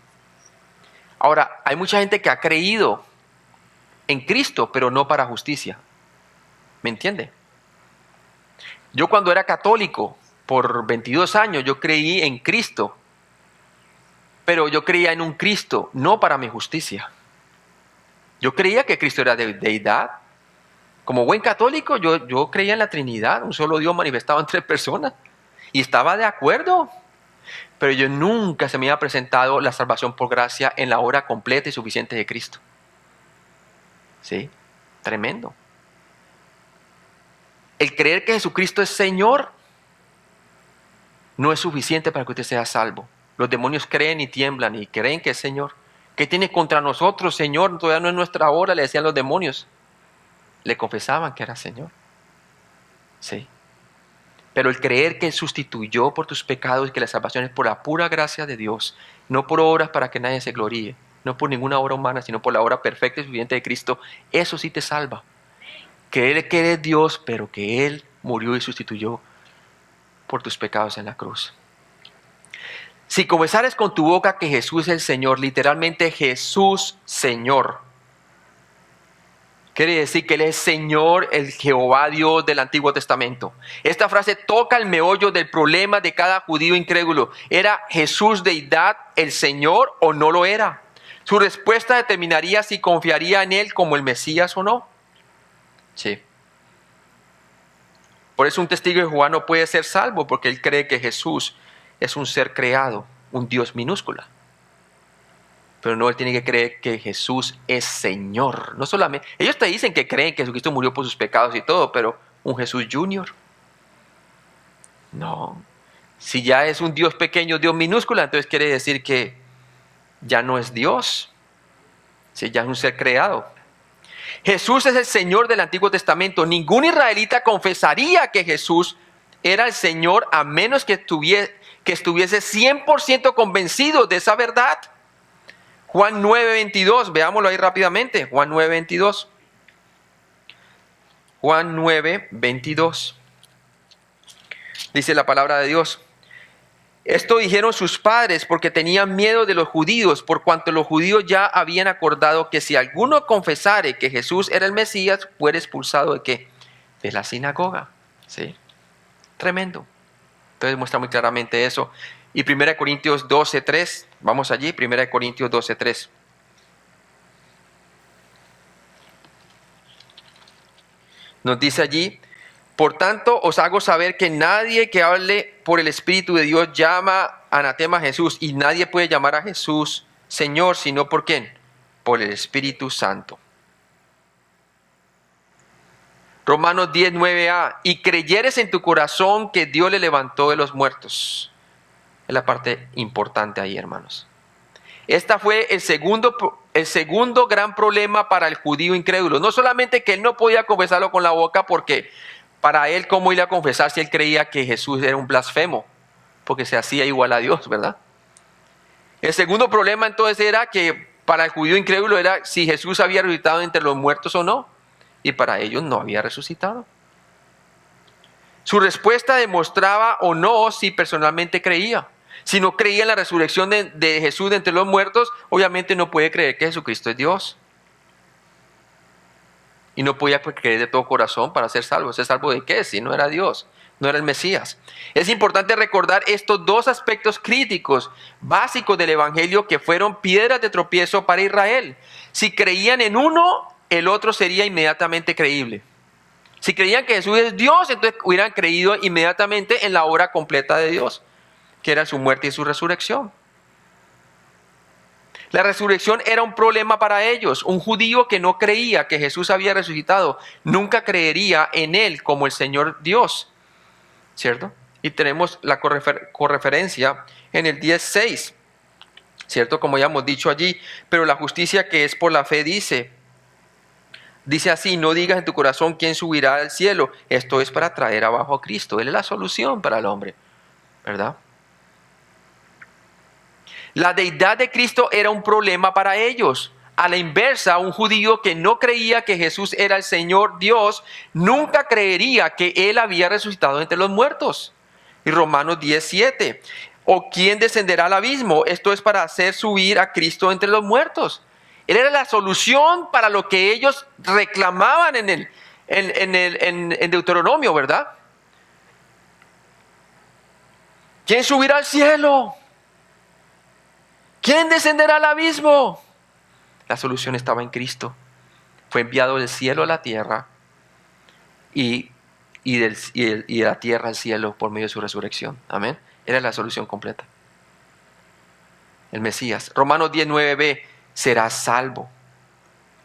Ahora, hay mucha gente que ha creído en Cristo, pero no para justicia. ¿Me entiende? Yo cuando era católico, por 22 años, yo creí en Cristo, pero yo creía en un Cristo, no para mi justicia. Yo creía que Cristo era de deidad. Como buen católico, yo creía en la Trinidad, un solo Dios manifestado en 3 personas. Y estaba de acuerdo. Pero yo nunca se me había presentado la salvación por gracia en la obra completa y suficiente de Cristo. ¿Sí? Tremendo. El creer que Jesucristo es Señor no es suficiente para que usted sea salvo. Los demonios creen y tiemblan y creen que es Señor, ¿Qué tiene contra nosotros, Señor? Todavía no es nuestra hora, le decían los demonios. Le confesaban que era Señor. Sí. Pero el creer que Él sustituyó por tus pecados y que la salvación es por la pura gracia de Dios, no por obras para que nadie se gloríe, no por ninguna obra humana, sino por la obra perfecta y suficiente de Cristo, eso sí te salva. Creer que eres Dios, pero que Él murió y sustituyó por tus pecados en la cruz. Si confesares con tu boca que Jesús es el Señor, literalmente Jesús Señor, quiere decir que Él es Señor, el Jehová Dios del Antiguo Testamento. Esta frase toca el meollo del problema de cada judío incrédulo. ¿Era Jesús deidad el Señor o no lo era? Su respuesta determinaría si confiaría en Él como el Mesías o no. Sí. Por eso un testigo de Jehová no puede ser salvo, porque él cree que Jesús es un ser creado, un Dios minúscula. Pero no, él tiene que creer que Jesús es Señor. No solamente, ellos te dicen que creen que Jesucristo murió por sus pecados y todo, pero un Jesús Junior. No. Si ya es un Dios pequeño, Dios minúscula, entonces quiere decir que ya no es Dios. Si ya es un ser creado. Jesús es el Señor del Antiguo Testamento. Ningún israelita confesaría que Jesús era el Señor a menos que estuviese 100% convencido de esa verdad. Juan 9:22, veámoslo ahí rápidamente. Juan 9:22. Juan 9:22. Dice la palabra de Dios. Esto dijeron sus padres porque tenían miedo de los judíos, por cuanto los judíos ya habían acordado que si alguno confesare que Jesús era el Mesías, fuera expulsado ¿de qué? De la sinagoga. ¿Sí? Tremendo. Entonces muestra muy claramente eso. Y 1 Corintios 12:3, vamos allí, 1 Corintios 12:3. Nos dice allí, por tanto os hago saber que nadie que hable por el Espíritu de Dios llama anatema a Jesús, y nadie puede llamar a Jesús Señor, sino ¿por quién? Por el Espíritu Santo. Romanos 10:9a, y creyeres en tu corazón que Dios le levantó de los muertos. Es la parte importante ahí, hermanos. Esta fue el segundo gran problema para el judío incrédulo. No solamente que él no podía confesarlo con la boca, porque para él, ¿cómo iba a confesar si él creía que Jesús era un blasfemo? Porque se hacía igual a Dios, ¿verdad? El segundo problema entonces era que para el judío incrédulo era si Jesús había resucitado entre los muertos o no. Y para ellos no había resucitado. Su respuesta demostraba o no si personalmente creía. Si no creía en la resurrección de Jesús de entre los muertos, obviamente no puede creer que Jesucristo es Dios. Y no podía creer de todo corazón para ser salvo. ¿Ser salvo de qué? Si no era Dios, no era el Mesías. Es importante recordar estos dos aspectos críticos, básicos del Evangelio, que fueron piedras de tropiezo para Israel. Si creían en uno, el otro sería inmediatamente creíble. Si creían que Jesús es Dios, entonces hubieran creído inmediatamente en la obra completa de Dios, que era su muerte y su resurrección. La resurrección era un problema para ellos. Un judío que no creía que Jesús había resucitado, nunca creería en Él como el Señor Dios. ¿Cierto? Y tenemos la correferencia en el 10:6. ¿Cierto? Como ya hemos dicho allí, pero la justicia que es por la fe dice así, no digas en tu corazón quién subirá al cielo. Esto es para traer abajo a Cristo. Él es la solución para el hombre, ¿verdad? La deidad de Cristo era un problema para ellos. A la inversa, un judío que no creía que Jesús era el Señor Dios, nunca creería que Él había resucitado entre los muertos. Y Romanos 10:7. ¿O quién descenderá al abismo? Esto es para hacer subir a Cristo entre los muertos. Él era la solución para lo que ellos reclamaban en Deuteronomio, ¿verdad? ¿Quién subirá al cielo? ¿Quién descenderá al abismo? La solución estaba en Cristo. Fue enviado del cielo a la tierra y de la tierra al cielo por medio de su resurrección. Amén. Era la solución completa. El Mesías. Romanos 10:9b, serás salvo.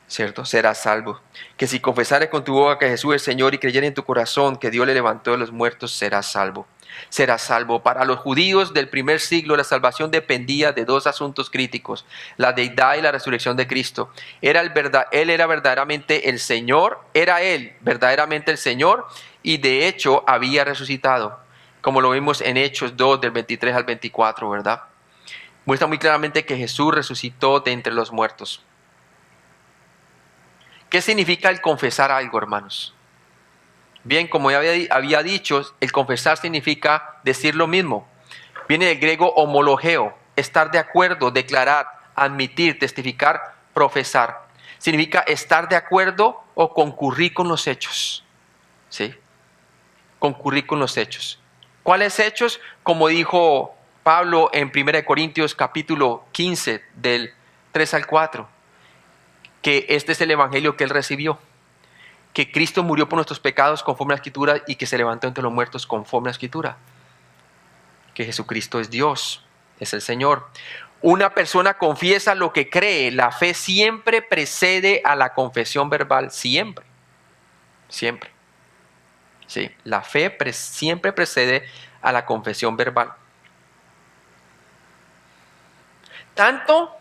¿cierto? Serás salvo. Que si confesares con tu boca que Jesús es Señor y creyeres en tu corazón que Dios le levantó de los muertos, serás salvo. Serás salvo. Para los judíos del primer siglo, la salvación dependía de dos asuntos críticos: la deidad y la resurrección de Cristo. Él era verdaderamente el Señor, era Él verdaderamente el Señor, y de hecho había resucitado, como lo vimos en Hechos 2, del 23 al 24, ¿verdad? Muestra muy claramente que Jesús resucitó de entre los muertos. ¿Qué significa el confesar algo, hermanos? Bien, como ya había dicho, el confesar significa decir lo mismo. Viene del griego homologeo, estar de acuerdo, declarar, admitir, testificar, profesar. Significa estar de acuerdo o concurrir con los hechos. ¿Sí? Concurrir con los hechos. ¿Cuáles hechos? Como dijo Pablo en 1 Corintios capítulo 15, del 3 al 4, que este es el evangelio que él recibió, que Cristo murió por nuestros pecados conforme a la Escritura y que se levantó entre los muertos conforme a la Escritura, que Jesucristo es Dios, es el Señor. Una persona confiesa lo que cree. La fe siempre precede a la confesión verbal, siempre, siempre. Sí, la fe siempre precede a la confesión verbal. Tanto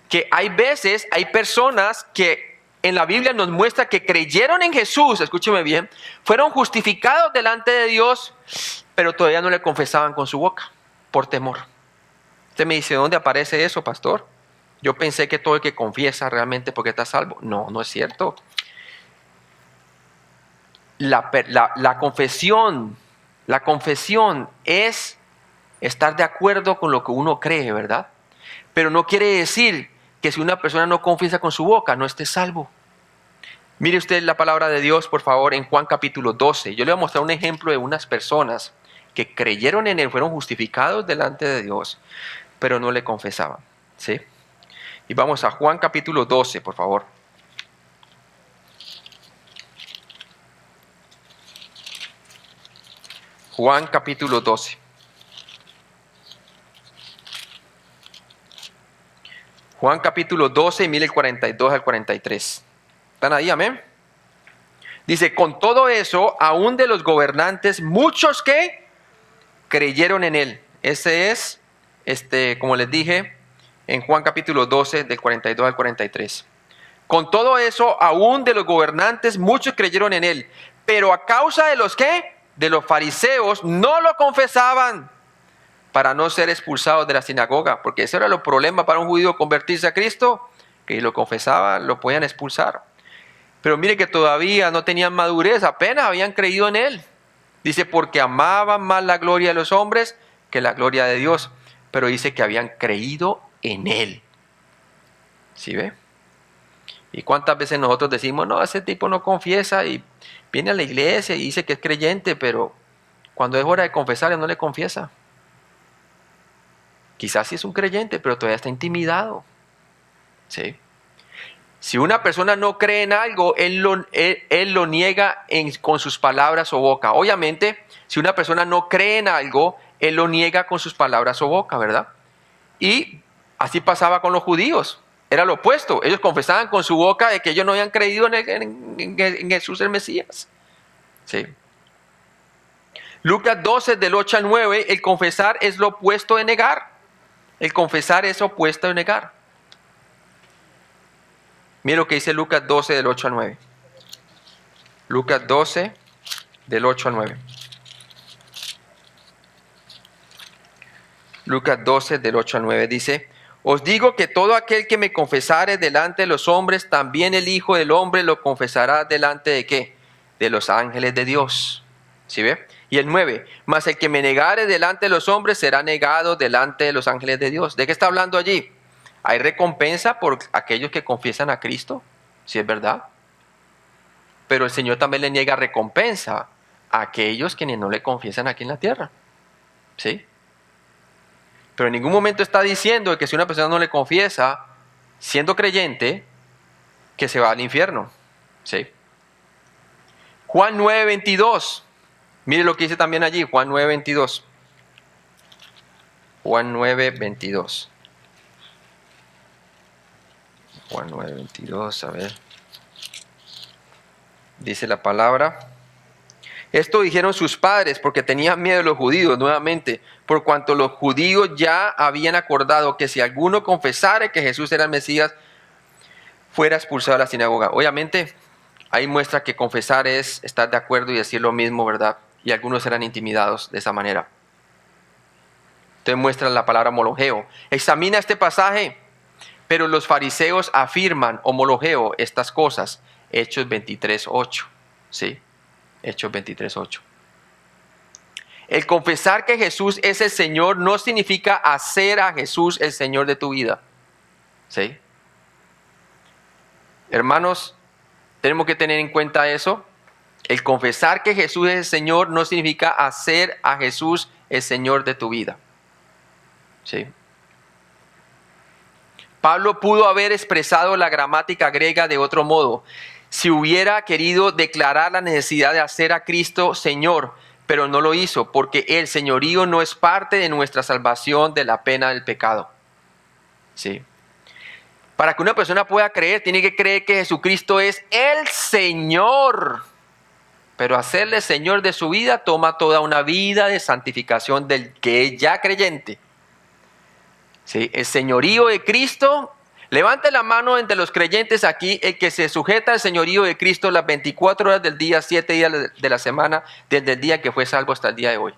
que hay veces, hay personas que en la Biblia nos muestra que creyeron en Jesús, escúcheme bien, fueron justificados delante de Dios, pero todavía no le confesaban con su boca, por temor. Usted me dice, ¿dónde aparece eso, pastor? Yo pensé que todo el que confiesa realmente porque está salvo. No, no es cierto. La confesión es estar de acuerdo con lo que uno cree, ¿verdad? Pero no quiere decir que si una persona no confiesa con su boca, no esté salvo. Mire usted la palabra de Dios, por favor, en Juan capítulo 12. Yo le voy a mostrar un ejemplo de unas personas que creyeron en Él, fueron justificados delante de Dios, pero no le confesaban. ¿Sí? Y vamos a Juan capítulo 12, por favor. Juan capítulo 12. Juan capítulo 12, mire el 42 al 43. ¿Están ahí, amén? Dice, con todo eso, aún de los gobernantes, muchos que creyeron en Él. Ese es, como les dije, en Juan capítulo 12, del 42 al 43. Con todo eso, aún de los gobernantes, muchos creyeron en Él. Pero a causa de los ¿qué? De los fariseos, no lo confesaban para no ser expulsados de la sinagoga. Porque ese era el problema para un judío convertirse a Cristo, que lo confesaba, lo podían expulsar. Pero mire que todavía no tenían madurez, apenas habían creído en Él. Dice, porque amaban más la gloria de los hombres que la gloria de Dios. Pero dice que habían creído en Él. ¿Sí ve? ¿Y cuántas veces nosotros decimos, no, ese tipo no confiesa y viene a la iglesia y dice que es creyente, pero cuando es hora de confesarle no le confiesa? Quizás sí es un creyente, pero todavía está intimidado. ¿Sí? Si una persona no cree en algo, él lo niega con sus palabras o boca. Obviamente, si una persona no cree en algo, él lo niega con sus palabras o boca, ¿verdad? Y así pasaba con los judíos. Era lo opuesto. Ellos confesaban con su boca de que ellos no habían creído en Jesús el Mesías. ¿Sí? Lucas 12, del 8 al 9, el confesar es lo opuesto de negar. El confesar es opuesto de negar. Mira lo que dice Lucas 12, del 8 al 9. Lucas 12, del 8 al 9. Lucas 12, del 8 al 9 dice, os digo que todo aquel que me confesare delante de los hombres, también el Hijo del Hombre lo confesará delante de ¿qué? De los ángeles de Dios. ¿Sí ve? Y el 9, mas el que me negare delante de los hombres será negado delante de los ángeles de Dios. ¿De qué está hablando allí? ¿Hay recompensa por aquellos que confiesan a Cristo? Sí, es verdad. Pero el Señor también le niega recompensa a aquellos quienes no le confiesan aquí en la tierra. ¿Sí? Pero en ningún momento está diciendo que si una persona no le confiesa, siendo creyente, que se va al infierno. ¿Sí? Juan 9, 22. Mire lo que dice también allí, Juan 9, 22. Juan 9, 22. Juan 9, 22, a ver. dice la palabra. Esto dijeron sus padres porque tenían miedo de los judíos, nuevamente, por cuanto los judíos ya habían acordado que si alguno confesara que Jesús era el Mesías, fuera expulsado de la sinagoga. Obviamente, ahí muestra que confesar es estar de acuerdo y decir lo mismo, ¿verdad? Y algunos eran intimidados de esa manera. Entonces muestra la palabra homologeo. Examina este pasaje, pero los fariseos afirman homologeo estas cosas. Hechos 23:8, ¿sí? Hechos 23:8. El confesar que Jesús es el Señor no significa hacer a Jesús el Señor de tu vida, ¿sí? Hermanos, tenemos que tener en cuenta eso. El confesar que Jesús es el Señor no significa hacer a Jesús el Señor de tu vida, ¿sí? Pablo pudo haber expresado la gramática griega de otro modo, si hubiera querido declarar la necesidad de hacer a Cristo Señor, pero no lo hizo, porque el señorío no es parte de nuestra salvación de la pena del pecado, ¿sí? Para que una persona pueda creer, tiene que creer que Jesucristo es el Señor. Pero hacerle Señor de su vida toma toda una vida de santificación del que es ya creyente. ¿Sí? El señorío de Cristo, levante la mano entre los creyentes aquí, el que se sujeta al señorío de Cristo las 24 horas del día, 7 días de la semana, desde el día que fue salvo hasta el día de hoy.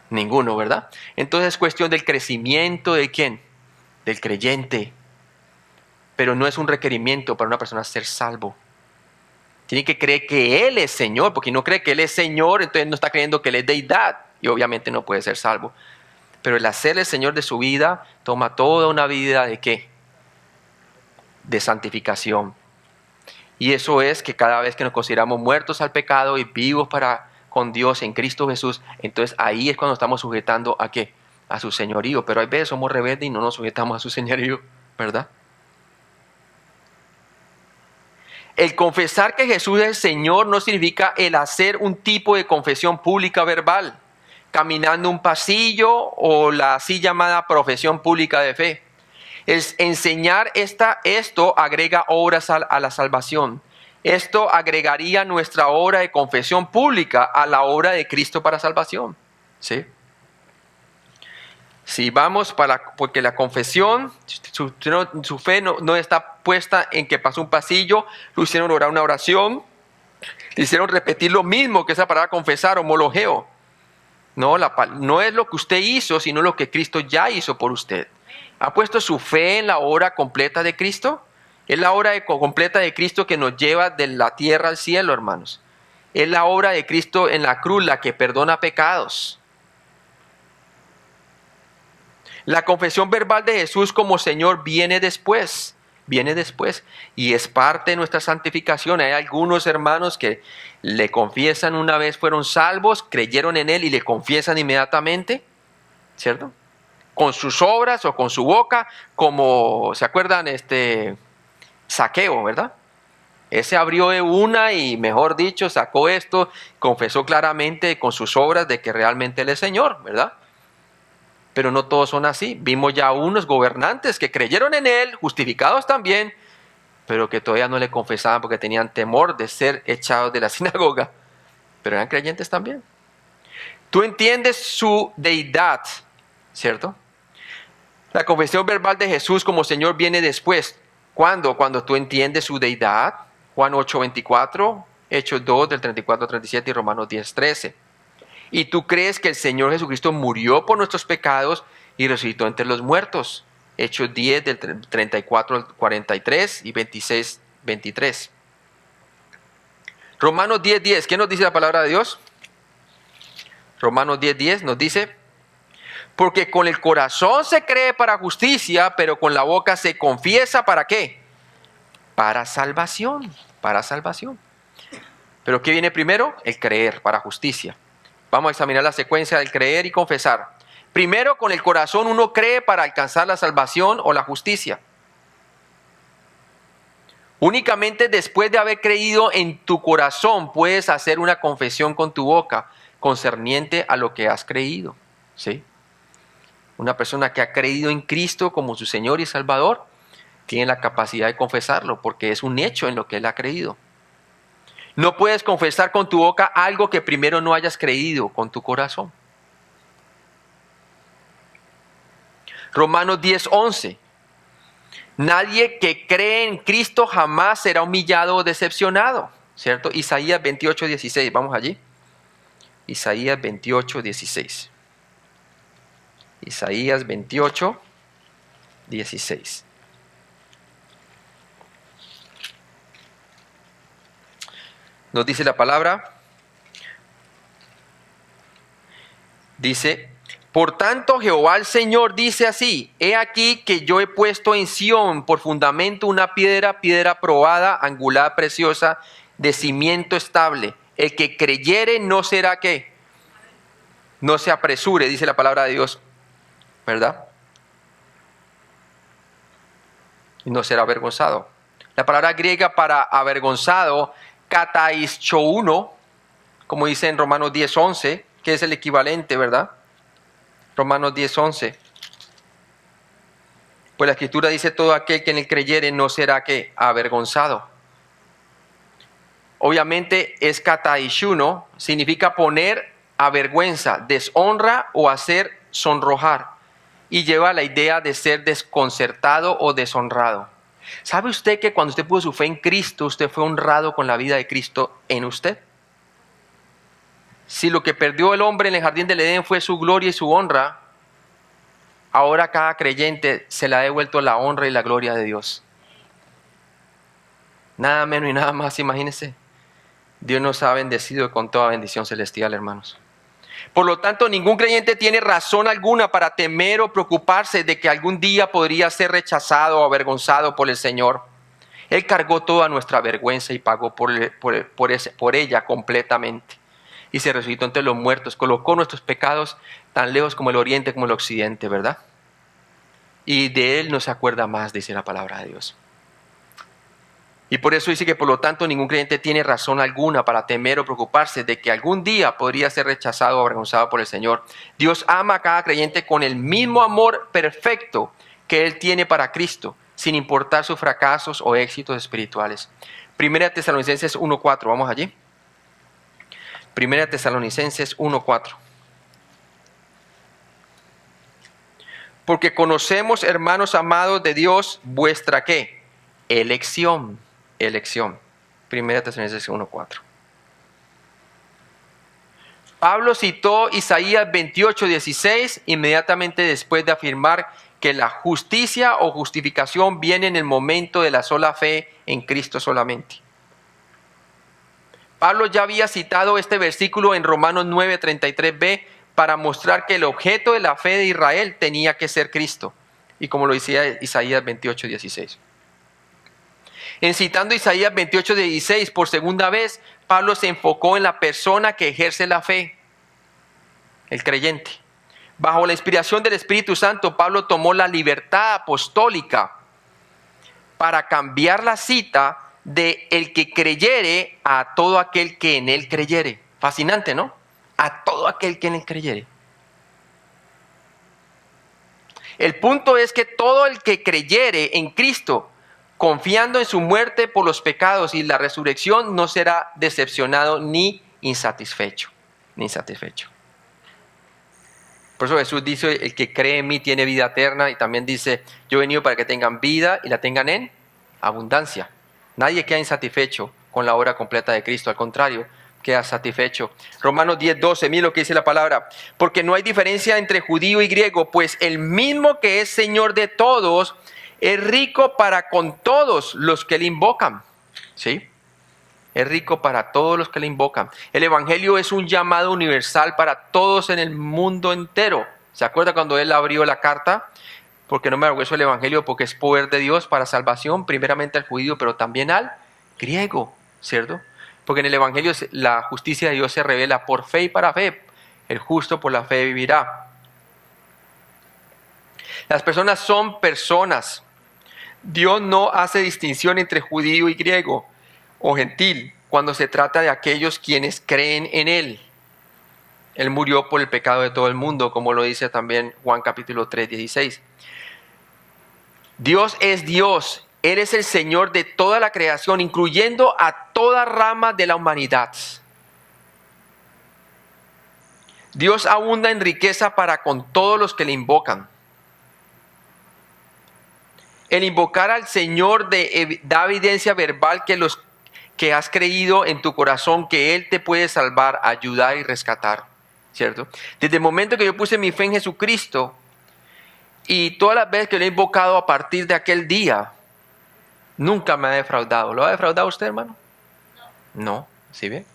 Ninguno, ¿verdad? Entonces es cuestión del crecimiento de ¿quién? Del creyente. Pero no es un requerimiento para una persona ser salvo. Tiene que creer que Él es Señor, porque si no cree que Él es Señor, entonces no está creyendo que Él es deidad y obviamente no puede ser salvo. Pero el hacerle Señor de su vida toma toda una vida ¿de qué? De santificación. Y eso es que cada vez que nos consideramos muertos al pecado y vivos con Dios en Cristo Jesús, entonces ahí es cuando estamos sujetando ¿a qué? A su señorío. Pero hay veces somos rebeldes y no nos sujetamos a su señorío, ¿verdad? El confesar que Jesús es el Señor no significa el hacer un tipo de confesión pública verbal, caminando un pasillo o la así llamada profesión pública de fe. Es enseñar esto agrega obras a la salvación. Esto agregaría nuestra obra de confesión pública a la obra de Cristo para salvación, ¿sí? Si vamos porque la confesión, su fe no está puesta en que pasó un pasillo, lo hicieron orar una oración, le hicieron repetir lo mismo que esa palabra confesar, homologeo. No es lo que usted hizo, sino lo que Cristo ya hizo por usted. ¿Ha puesto su fe en la obra completa de Cristo? Es la obra completa de Cristo que nos lleva de la tierra al cielo, hermanos. Es la obra de Cristo en la cruz la que perdona pecados. La confesión verbal de Jesús como Señor viene después y es parte de nuestra santificación. Hay algunos hermanos que le confiesan una vez fueron salvos, creyeron en Él y le confiesan inmediatamente, ¿cierto? Con sus obras o con su boca, como, ¿se acuerdan? Zaqueo, ¿verdad? Ese abrió de una y, mejor dicho, sacó esto, confesó claramente con sus obras de que realmente Él es Señor, ¿verdad? Pero no todos son así. Vimos ya unos gobernantes que creyeron en Él, justificados también, pero que todavía no le confesaban porque tenían temor de ser echados de la sinagoga. Pero eran creyentes también. Tú entiendes su deidad, ¿cierto? La confesión verbal de Jesús como Señor viene después. ¿Cuándo? Cuando tú entiendes su deidad. Juan 8:24, Hechos 2 del 34 al 37 y Romanos 10:13. Y tú crees que el Señor Jesucristo murió por nuestros pecados y resucitó entre los muertos. Hechos 10 del 34 al 43 y 26:23. Romanos 10:10. ¿Qué nos dice la palabra de Dios? Romanos 10:10 nos dice: porque con el corazón se cree para justicia, pero con la boca se confiesa ¿para qué? Para salvación, para salvación. ¿Pero qué viene primero? El creer para justicia. Vamos a examinar la secuencia del creer y confesar. Primero, con el corazón uno cree para alcanzar la salvación o la justicia. Únicamente después de haber creído en tu corazón puedes hacer una confesión con tu boca concerniente a lo que has creído, ¿sí? Una persona que ha creído en Cristo como su Señor y Salvador tiene la capacidad de confesarlo porque es un hecho en lo que él ha creído. No puedes confesar con tu boca algo que primero no hayas creído con tu corazón. Romanos 10:11. Nadie que cree en Cristo jamás será humillado o decepcionado, ¿cierto? Isaías 28:16, vamos allí. Isaías 28:16. Isaías 28:16. Nos dice la palabra, dice: por tanto Jehová el Señor dice así: he aquí que yo he puesto en Sión por fundamento una piedra, piedra probada, angular, preciosa, de cimiento estable. El que creyere no será ¿qué? No se apresure, dice la palabra de Dios, ¿verdad? Y no será avergonzado. La palabra griega para avergonzado, kataischouno, como dice en Romanos 10:11, que es el equivalente, ¿verdad? Romanos 10:11. Pues la Escritura dice: todo aquel que en él creyere no será ¿qué? Avergonzado. Obviamente es kataishuno, significa poner a vergüenza, deshonra o hacer sonrojar. Y lleva la idea de ser desconcertado o deshonrado. ¿Sabe usted que cuando usted puso su fe en Cristo, usted fue honrado con la vida de Cristo en usted? Si lo que perdió el hombre en el jardín del Edén fue su gloria y su honra, ahora a cada creyente se le ha devuelto la honra y la gloria de Dios. Nada menos y nada más, imagínense. Dios nos ha bendecido con toda bendición celestial, hermanos. Por lo tanto, ningún creyente tiene razón alguna para temer o preocuparse de que algún día podría ser rechazado o avergonzado por el Señor. Él cargó toda nuestra vergüenza y pagó por ella completamente. Y se resucitó entre los muertos, colocó nuestros pecados tan lejos como el oriente como el occidente, ¿verdad? Y de Él no se acuerda más, dice la palabra de Dios. Y por eso dice que por lo tanto ningún creyente tiene razón alguna para temer o preocuparse de que algún día podría ser rechazado o avergonzado por el Señor. Dios ama a cada creyente con el mismo amor perfecto que Él tiene para Cristo, sin importar sus fracasos o éxitos espirituales. Primera Tesalonicenses 1:4, vamos allí. Primera Tesalonicenses 1:4. Porque conocemos, hermanos amados de Dios, vuestra ¿qué? Elección. Primera Tesalonicenses 1:4. Pablo citó Isaías 28:16 inmediatamente después de afirmar que la justicia o justificación viene en el momento de la sola fe en Cristo solamente. Pablo ya había citado este versículo en Romanos 9:33b para mostrar que el objeto de la fe de Israel tenía que ser Cristo, y como lo decía Isaías 28:16. En citando Isaías 28:16 por segunda vez, Pablo se enfocó en la persona que ejerce la fe, el creyente. Bajo la inspiración del Espíritu Santo, Pablo tomó la libertad apostólica para cambiar la cita de el que creyere a todo aquel que en él creyere. Fascinante, ¿no? A todo aquel que en él creyere. El punto es que todo el que creyere en Cristo, confiando en su muerte por los pecados y la resurrección, no será decepcionado ni insatisfecho. Por eso Jesús dice: el que cree en mí tiene vida eterna, y también dice: yo he venido para que tengan vida y la tengan en abundancia. Nadie queda insatisfecho con la obra completa de Cristo, al contrario, queda satisfecho. Romanos 10:12, mira lo que dice la palabra: porque no hay diferencia entre judío y griego, pues el mismo que es Señor de todos es rico para con todos los que le invocan. ¿Sí? Es rico para todos los que le invocan. El Evangelio es un llamado universal para todos en el mundo entero. ¿Se acuerda cuando él abrió la carta? Porque no me avergüenzo del Evangelio, porque es poder de Dios para salvación, primeramente al judío, pero también al griego, ¿cierto? Porque en el Evangelio la justicia de Dios se revela por fe y para fe. El justo por la fe vivirá. Las personas son personas. Dios no hace distinción entre judío y griego o gentil cuando se trata de aquellos quienes creen en Él. Él murió por el pecado de todo el mundo, como lo dice también Juan capítulo 3:16. Dios es Dios Él es el Señor de toda la creación, incluyendo a toda rama de la humanidad. Dios abunda en riqueza para con todos los que le invocan. El invocar al Señor da evidencia verbal que has creído en tu corazón que Él te puede salvar, ayudar y rescatar, ¿cierto? Desde el momento que yo puse mi fe en Jesucristo y todas las veces que lo he invocado a partir de aquel día, nunca me ha defraudado. ¿Lo ha defraudado usted, hermano? No, ¿sí ve?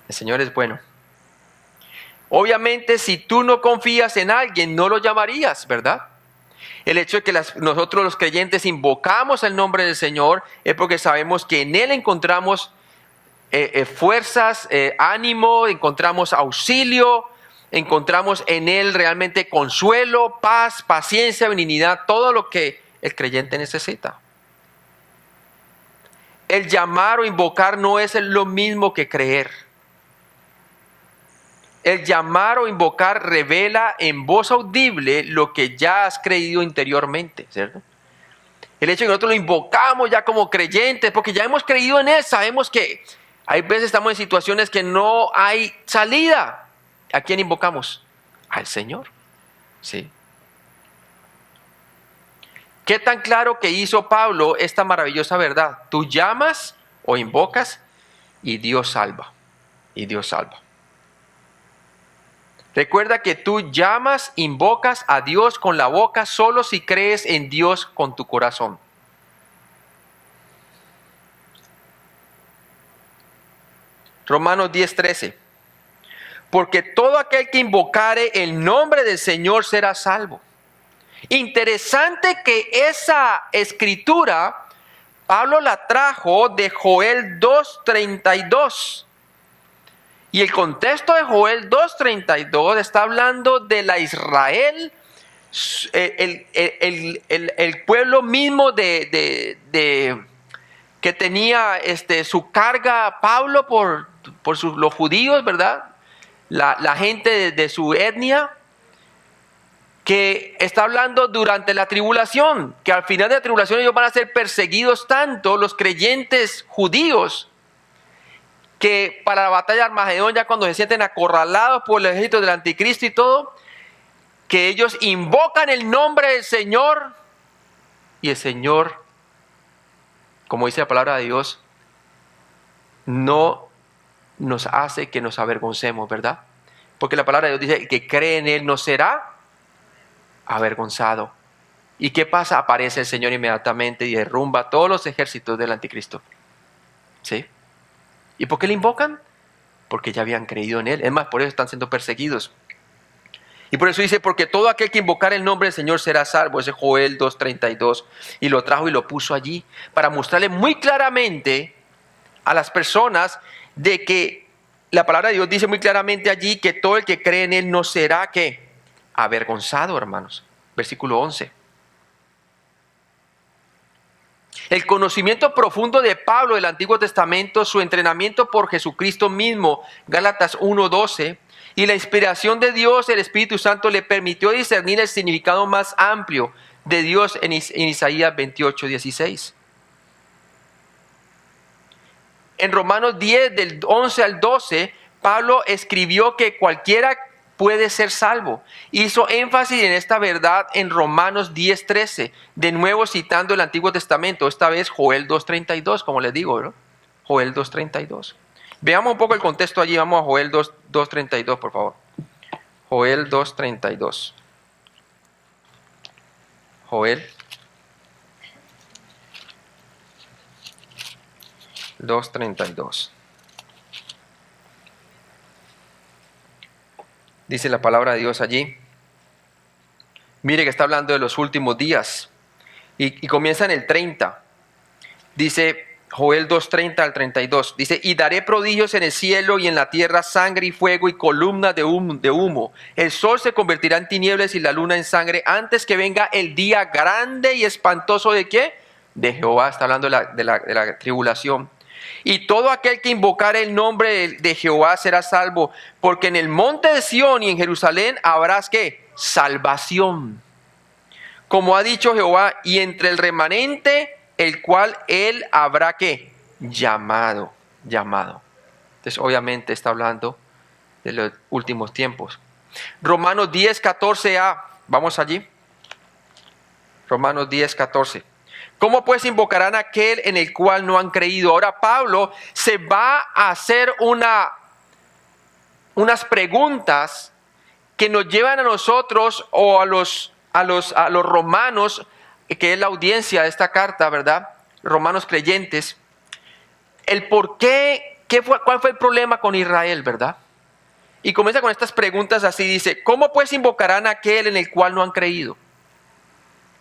El Señor es bueno. Obviamente, si tú no confías en alguien, no lo llamarías, ¿verdad? El hecho de que nosotros los creyentes invocamos el nombre del Señor es porque sabemos que en Él encontramos fuerzas, ánimo, encontramos auxilio, encontramos en Él realmente consuelo, paz, paciencia, benignidad, todo lo que el creyente necesita. El llamar o invocar no es lo mismo que creer. El llamar o invocar revela en voz audible lo que ya has creído interiormente, ¿cierto? El hecho de que nosotros lo invocamos ya como creyentes, porque ya hemos creído en Él, sabemos que hay veces estamos en situaciones que no hay salida. ¿A quién invocamos? Al Señor, ¿sí? ¿Qué tan claro que hizo Pablo esta maravillosa verdad? Tú llamas o invocas y Dios salva, y Dios salva. Recuerda que tú llamas, invocas a Dios con la boca solo si crees en Dios con tu corazón. Romanos 10:13. Porque todo aquel que invocare el nombre del Señor será salvo. Interesante que esa escritura Pablo la trajo de Joel 2:32. Y el contexto de Joel 2:32 está hablando de la Israel, el pueblo mismo que tenía su carga Pablo por los judíos, ¿verdad? La gente de su etnia, que está hablando durante la tribulación, que al final de la tribulación ellos van a ser perseguidos tanto los creyentes judíos, que para la batalla de Armagedón, ya cuando se sienten acorralados por el ejército del anticristo y todo, que ellos invocan el nombre del Señor y el Señor, como dice la palabra de Dios, no nos hace que nos avergoncemos, ¿verdad? Porque la palabra de Dios dice que cree en Él no será avergonzado. ¿Y qué pasa? Aparece el Señor inmediatamente y derrumba todos los ejércitos del anticristo. ¿Sí? ¿Y por qué le invocan? Porque ya habían creído en Él. Es más, por eso están siendo perseguidos. Y por eso dice, porque todo aquel que invocar el nombre del Señor será salvo. Ese Joel 2:32. Y lo trajo y lo puso allí para mostrarle muy claramente a las personas de que la palabra de Dios dice muy claramente allí que todo el que cree en Él no será, ¿qué? Avergonzado, hermanos. Versículo 11. El conocimiento profundo de Pablo del Antiguo Testamento, su entrenamiento por Jesucristo mismo, Gálatas 1:12, y la inspiración de Dios, el Espíritu Santo, le permitió discernir el significado más amplio de Dios en Isaías 28:16. En Romanos 10, del 11 al 12, Pablo escribió que cualquiera puede ser salvo. Hizo énfasis en esta verdad en Romanos 10:13, de nuevo citando el Antiguo Testamento, esta vez Joel 2:32, como les digo, ¿no? Joel 2:32. Veamos un poco el contexto allí, vamos a Joel 2:32, por favor. Joel 2:32. Joel 2:32. Dice la palabra de Dios allí. Mire que está hablando de los últimos días. Y comienza en el 30. Dice Joel 2:30 al 32. Dice, y daré prodigios en el cielo y en la tierra, sangre y fuego y columnas de humo. El sol se convertirá en tinieblas y la luna en sangre antes que venga el día grande y espantoso ¿de qué? De Jehová. Está hablando de la tribulación. Y todo aquel que invocare el nombre de Jehová será salvo, porque en el monte de Sión y en Jerusalén habrás ¿qué? Salvación. como ha dicho Jehová, y entre el remanente, el cual él habrá ¿qué? Llamado. Entonces, obviamente está hablando de los últimos tiempos. Romanos 10, 14a. Vamos allí. Romanos 10, 14. ¿Cómo pues invocarán a aquel en el cual no han creído? Ahora Pablo se va a hacer unas preguntas que nos llevan a nosotros o a los romanos, que es la audiencia de esta carta, ¿verdad? Romanos creyentes. El por qué, cuál fue el problema con Israel, ¿verdad? Y comienza con estas preguntas así, dice, ¿cómo pues invocarán a aquel en el cual no han creído?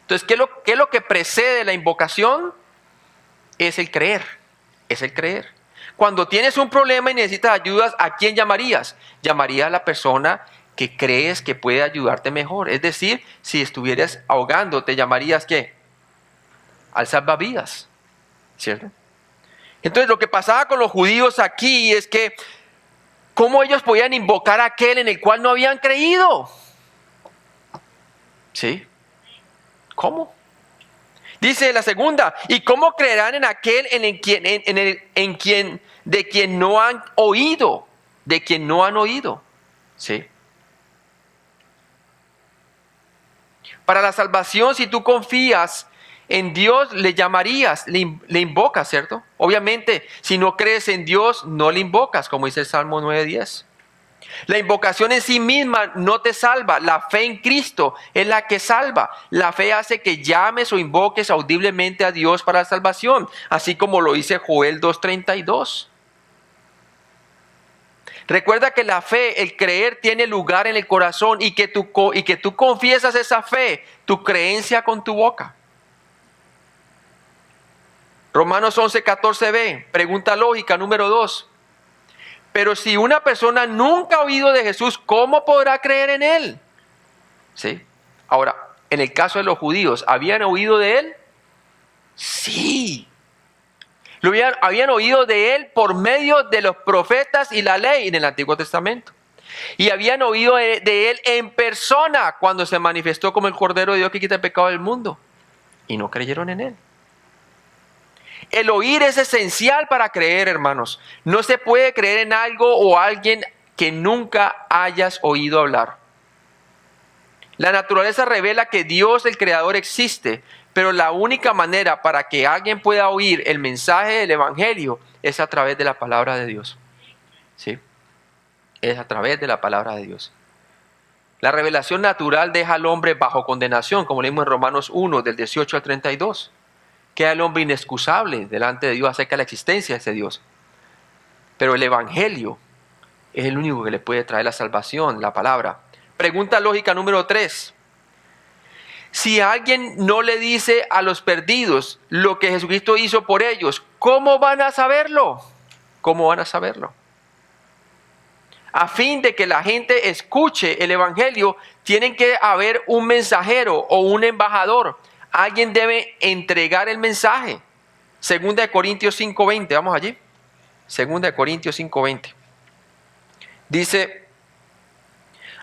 Entonces, ¿qué es lo que precede la invocación? Es el creer, es el creer. Cuando tienes un problema y necesitas ayudas, ¿a quién llamarías? Llamarías a la persona que crees que puede ayudarte mejor. Es decir, si estuvieras ahogando, ¿te llamarías qué? Al salvavidas, ¿cierto? Entonces, lo que pasaba con los judíos aquí es que ¿cómo ellos podían invocar a aquel en el cual no habían creído? ¿Sí? ¿Cómo? Dice la segunda, ¿y cómo creerán en aquel de quien no han oído? De quien no han oído. ¿Sí? Para la salvación, si tú confías en Dios, le llamarías, le invocas, ¿cierto? Obviamente, si no crees en Dios, no le invocas, como dice el Salmo 9:10. La invocación en sí misma no te salva. La fe en Cristo es la que salva. La fe hace que llames o invoques audiblemente a Dios para la salvación, así como lo dice Joel 2:32. Recuerda que la fe, el creer, tiene lugar en el corazón y que tú confiesas esa fe, tu creencia con tu boca. Romanos 11:14b, pregunta lógica número 2. Pero si una persona nunca ha oído de Jesús, ¿cómo podrá creer en Él? ¿Sí? Ahora, en el caso de los judíos, ¿habían oído de Él? Sí. Habían oído de Él por medio de los profetas y la ley en el Antiguo Testamento. Y habían oído de Él en persona cuando se manifestó como el Cordero de Dios que quita el pecado del mundo. Y no creyeron en Él. El oír es esencial para creer, hermanos. No se puede creer en algo o alguien que nunca hayas oído hablar. La naturaleza revela que Dios, el Creador, existe, pero la única manera para que alguien pueda oír el mensaje del Evangelio es a través de la palabra de Dios. ¿Sí? Es a través de la palabra de Dios. La revelación natural deja al hombre bajo condenación, como leímos en Romanos 1, del 18 al 32. Queda el hombre inexcusable delante de Dios acerca de la existencia de ese Dios. Pero el Evangelio es el único que le puede traer la salvación, la palabra. Pregunta lógica número 3. Si alguien no le dice a los perdidos lo que Jesucristo hizo por ellos, ¿cómo van a saberlo? ¿Cómo van a saberlo? A fin de que la gente escuche el Evangelio, tiene que haber un mensajero o un embajador. Alguien debe entregar el mensaje. 2 Corintios 5:20, vamos allí. 2 Corintios 5:20. Dice,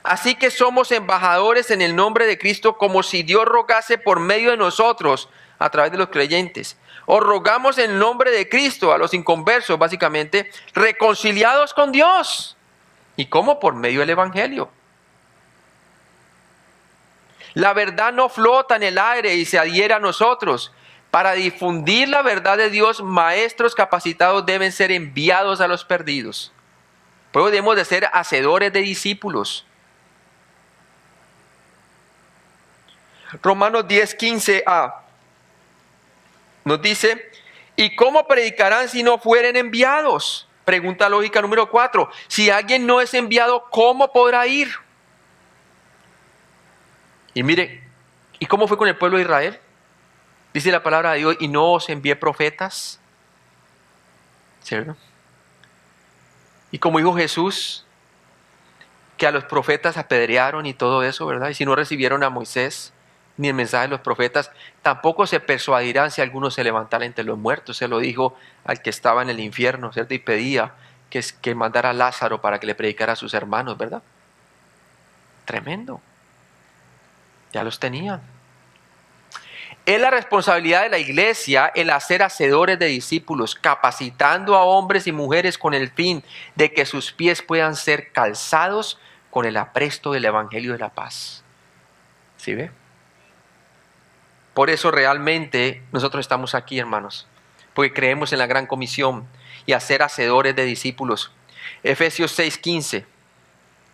así que somos embajadores en el nombre de Cristo, como si Dios rogase por medio de nosotros a través de los creyentes. O rogamos en nombre de Cristo a los inconversos, básicamente, reconciliados con Dios. ¿Y cómo? Por medio del Evangelio. La verdad no flota en el aire y se adhiere a nosotros. Para difundir la verdad de Dios, maestros capacitados deben ser enviados a los perdidos. Pues debemos de ser hacedores de discípulos. Romanos 10:15a nos dice, ¿y cómo predicarán si no fueren enviados? Pregunta lógica número 4. Si alguien no es enviado, ¿cómo podrá ir? Y mire, ¿y cómo fue con el pueblo de Israel? Dice la palabra de Dios, y no os envié profetas. ¿Cierto? Y como dijo Jesús, que a los profetas apedrearon y todo eso, ¿verdad? Y si no recibieron a Moisés ni el mensaje de los profetas, tampoco se persuadirán si alguno se levantara entre los muertos. Se lo dijo al que estaba en el infierno, ¿cierto? Y pedía que mandara a Lázaro para que le predicara a sus hermanos, ¿verdad? Tremendo. Ya los tenían. Es la responsabilidad de la iglesia el hacer hacedores de discípulos, capacitando a hombres y mujeres con el fin de que sus pies puedan ser calzados con el apresto del Evangelio de la paz. ¿Sí ve? Por eso realmente nosotros estamos aquí, hermanos, porque creemos en la gran comisión y hacer hacedores de discípulos. Efesios 6:15,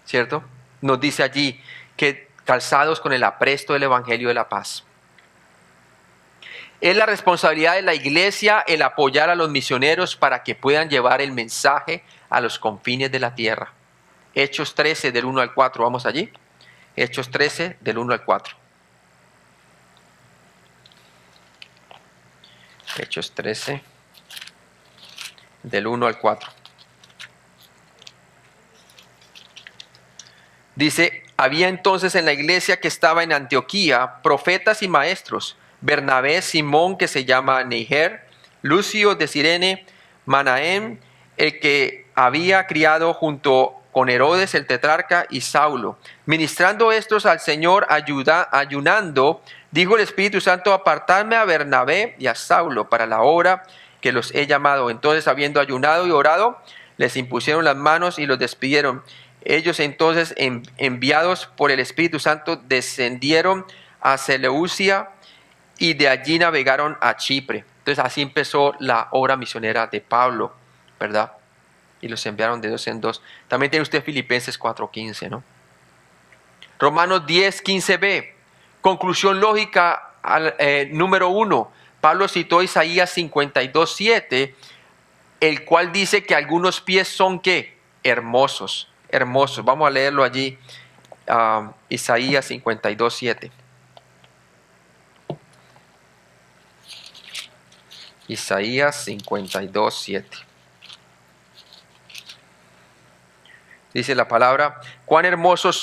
¿cierto? Nos dice allí que calzados con el apresto del Evangelio de la paz. Es la responsabilidad de la iglesia el apoyar a los misioneros para que puedan llevar el mensaje a los confines de la tierra. Hechos 13 del 1 al 4, vamos allí. Hechos 13 del 1 al 4. Hechos 13 del 1 al 4. Dice, había entonces en la iglesia que estaba en Antioquía profetas y maestros, Bernabé, Simón, que se llama Niger, Lucio de Cirene, Manahem, el que había criado junto con Herodes el tetrarca, y Saulo. Ministrando estos al Señor, ayunando, dijo el Espíritu Santo, apartadme a Bernabé y a Saulo para la obra que los he llamado. Entonces, habiendo ayunado y orado, les impusieron las manos y los despidieron. Ellos entonces, enviados por el Espíritu Santo, descendieron a Seleucia y de allí navegaron a Chipre. Entonces así empezó la obra misionera de Pablo, ¿verdad? Y los enviaron de dos en dos. También tiene usted Filipenses 4:15, ¿no? Romanos 10:15b. Conclusión lógica número 1. Pablo citó Isaías 52:7, el cual dice que algunos pies son ¿qué? Hermosos. Hermosos. Vamos a leerlo allí. Isaías 52:7. Isaías 52:7. Dice la palabra, cuán hermosos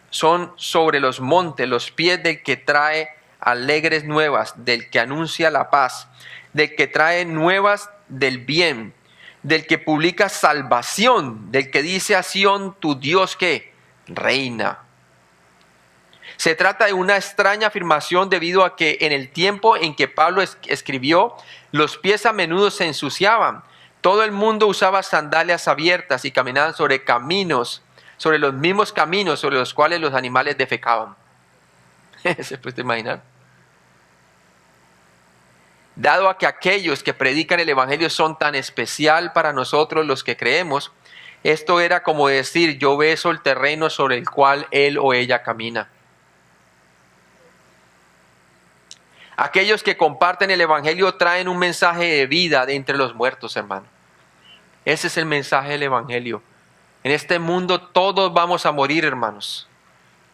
son sobre los montes los pies del que trae alegres nuevas, del que anuncia la paz, del que trae nuevas del bien, del que publica salvación, del que dice a Sión, tu Dios que reina. Se trata de una extraña afirmación debido a que en el tiempo en que Pablo escribió, los pies a menudo se ensuciaban. Todo el mundo usaba sandalias abiertas y caminaban sobre caminos, sobre los mismos caminos sobre los cuales los animales defecaban. ¿Se puede imaginar? Dado a que aquellos que predican el Evangelio son tan especial para nosotros los que creemos, esto era como decir, yo beso el terreno sobre el cual él o ella camina. Aquellos que comparten el Evangelio traen un mensaje de vida de entre los muertos, hermano. Ese es el mensaje del Evangelio. En este mundo todos vamos a morir, hermanos.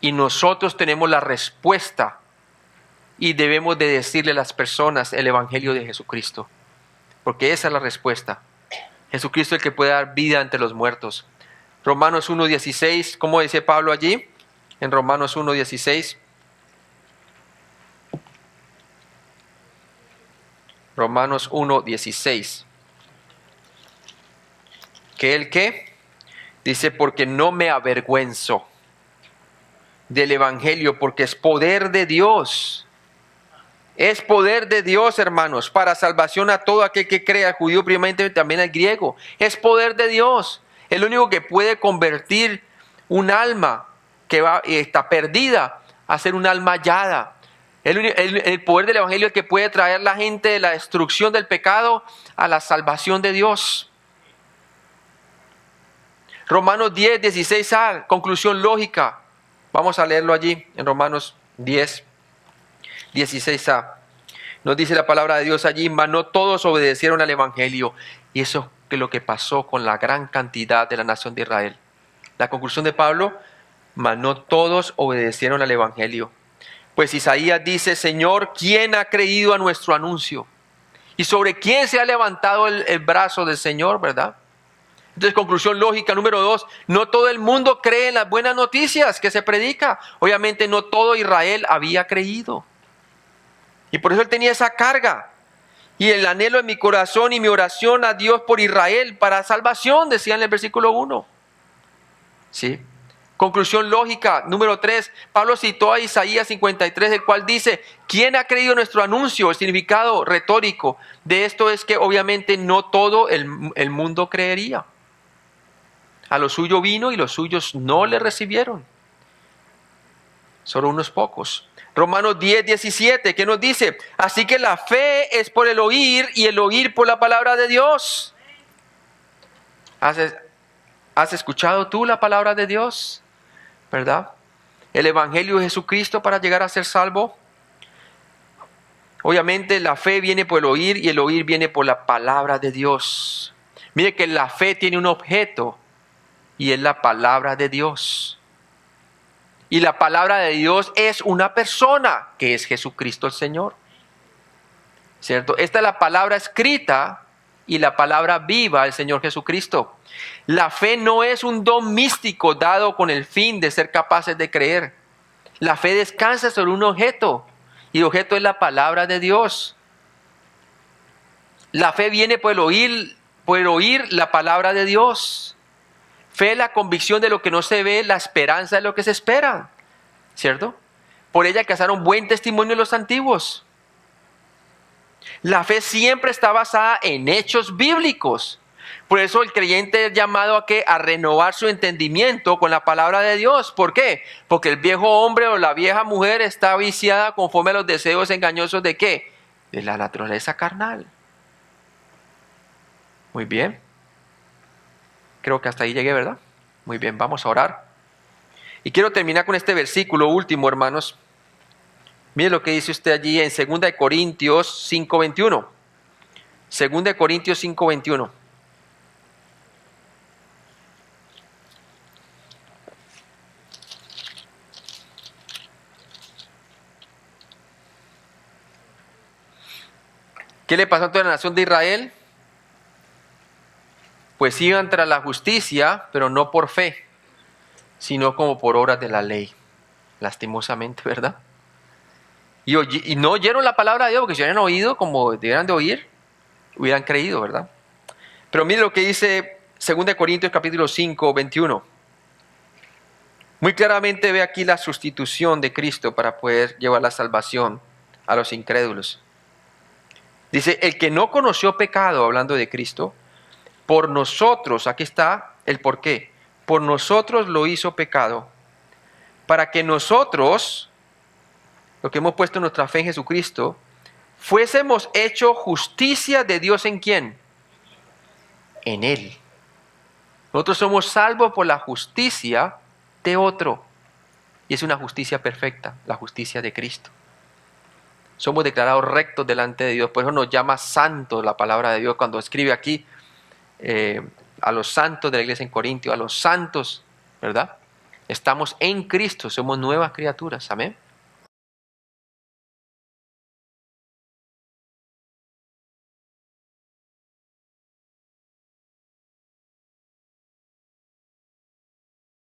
Y nosotros tenemos la respuesta y debemos de decirle a las personas el Evangelio de Jesucristo. Porque esa es la respuesta. Jesucristo es el que puede dar vida entre los muertos. Romanos 1:16, ¿cómo dice Pablo allí? En Romanos 1:16. Romanos 1:16. ¿Qué el qué? Dice, porque no me avergüenzo del Evangelio, porque es poder de Dios. Es poder de Dios, hermanos, para salvación a todo aquel que crea, al judío primeramente, también al griego. Es poder de Dios. El único que puede convertir un alma que está perdida a ser un alma hallada. El poder del Evangelio es el que puede traer a la gente de la destrucción del pecado a la salvación de Dios. Romanos 10:16a, conclusión lógica. Vamos a leerlo allí en Romanos 10:16a. Nos dice la palabra de Dios allí, mas no todos obedecieron al Evangelio. Y eso es lo que pasó con la gran cantidad de la nación de Israel. La conclusión de Pablo, mas no todos obedecieron al Evangelio. Pues Isaías dice, Señor, ¿quién ha creído a nuestro anuncio? ¿Y sobre quién se ha levantado el brazo del Señor, verdad? Entonces, conclusión lógica número 2, no todo el mundo cree en las buenas noticias que se predica. Obviamente no todo Israel había creído. Y por eso él tenía esa carga. Y el anhelo de mi corazón y mi oración a Dios por Israel para salvación, decía en el versículo 1. ¿Sí? Conclusión lógica, número 3, Pablo citó a Isaías 53, el cual dice, ¿quién ha creído nuestro anuncio? El significado retórico de esto es que obviamente no todo el mundo creería. A lo suyo vino y los suyos no le recibieron. Solo unos pocos. Romanos 10, 17, ¿qué nos dice? Así que la fe es por el oír y el oír por la palabra de Dios. ¿Has escuchado tú la palabra de Dios? ¿Verdad? El Evangelio de Jesucristo para llegar a ser salvo. Obviamente la fe viene por el oír y el oír viene por la palabra de Dios. Mire que la fe tiene un objeto y es la palabra de Dios. Y la palabra de Dios es una persona que es Jesucristo el Señor. ¿Cierto? Esta es la palabra escrita y la palabra viva del Señor Jesucristo. La fe no es un don místico dado con el fin de ser capaces de creer. La fe descansa sobre un objeto y el objeto es la palabra de Dios. La fe viene por el oír la palabra de Dios. Fe es la convicción de lo que no se ve, la esperanza de lo que se espera. ¿Cierto? Por ella cazaron buen testimonio los antiguos. La fe siempre está basada en hechos bíblicos. Por eso el creyente es llamado a ¿qué? A renovar su entendimiento con la palabra de Dios. ¿Por qué? Porque el viejo hombre o la vieja mujer está viciada conforme a los deseos engañosos de ¿qué? De la naturaleza carnal. Muy bien. Creo que hasta ahí llegué, ¿verdad? Muy bien, vamos a orar. Y quiero terminar con este versículo último, hermanos. Mire lo que dice usted allí en 2 Corintios 5:21. 2 Corintios 5:21. ¿Qué le pasó a toda la nación de Israel? Pues iban tras la justicia, pero no por fe, sino como por obras de la ley. Lastimosamente, ¿verdad? Y no oyeron la palabra de Dios, porque si hubieran oído como debieran de oír, hubieran creído, ¿verdad? Pero mire lo que dice 2 Corintios capítulo 5, 21. Muy claramente ve aquí la sustitución de Cristo para poder llevar la salvación a los incrédulos. Dice, el que no conoció pecado, hablando de Cristo, por nosotros, aquí está el por qué, por nosotros lo hizo pecado, para que nosotros, lo que hemos puesto nuestra fe en Jesucristo, fuésemos hecho justicia de Dios ¿en quién? En Él. Nosotros somos salvos por la justicia de otro. Y es una justicia perfecta, la justicia de Cristo. Somos declarados rectos delante de Dios. Por eso nos llama santos la palabra de Dios cuando escribe aquí a los santos de la iglesia en Corintio, a los santos, ¿verdad? Estamos en Cristo, somos nuevas criaturas. Amén.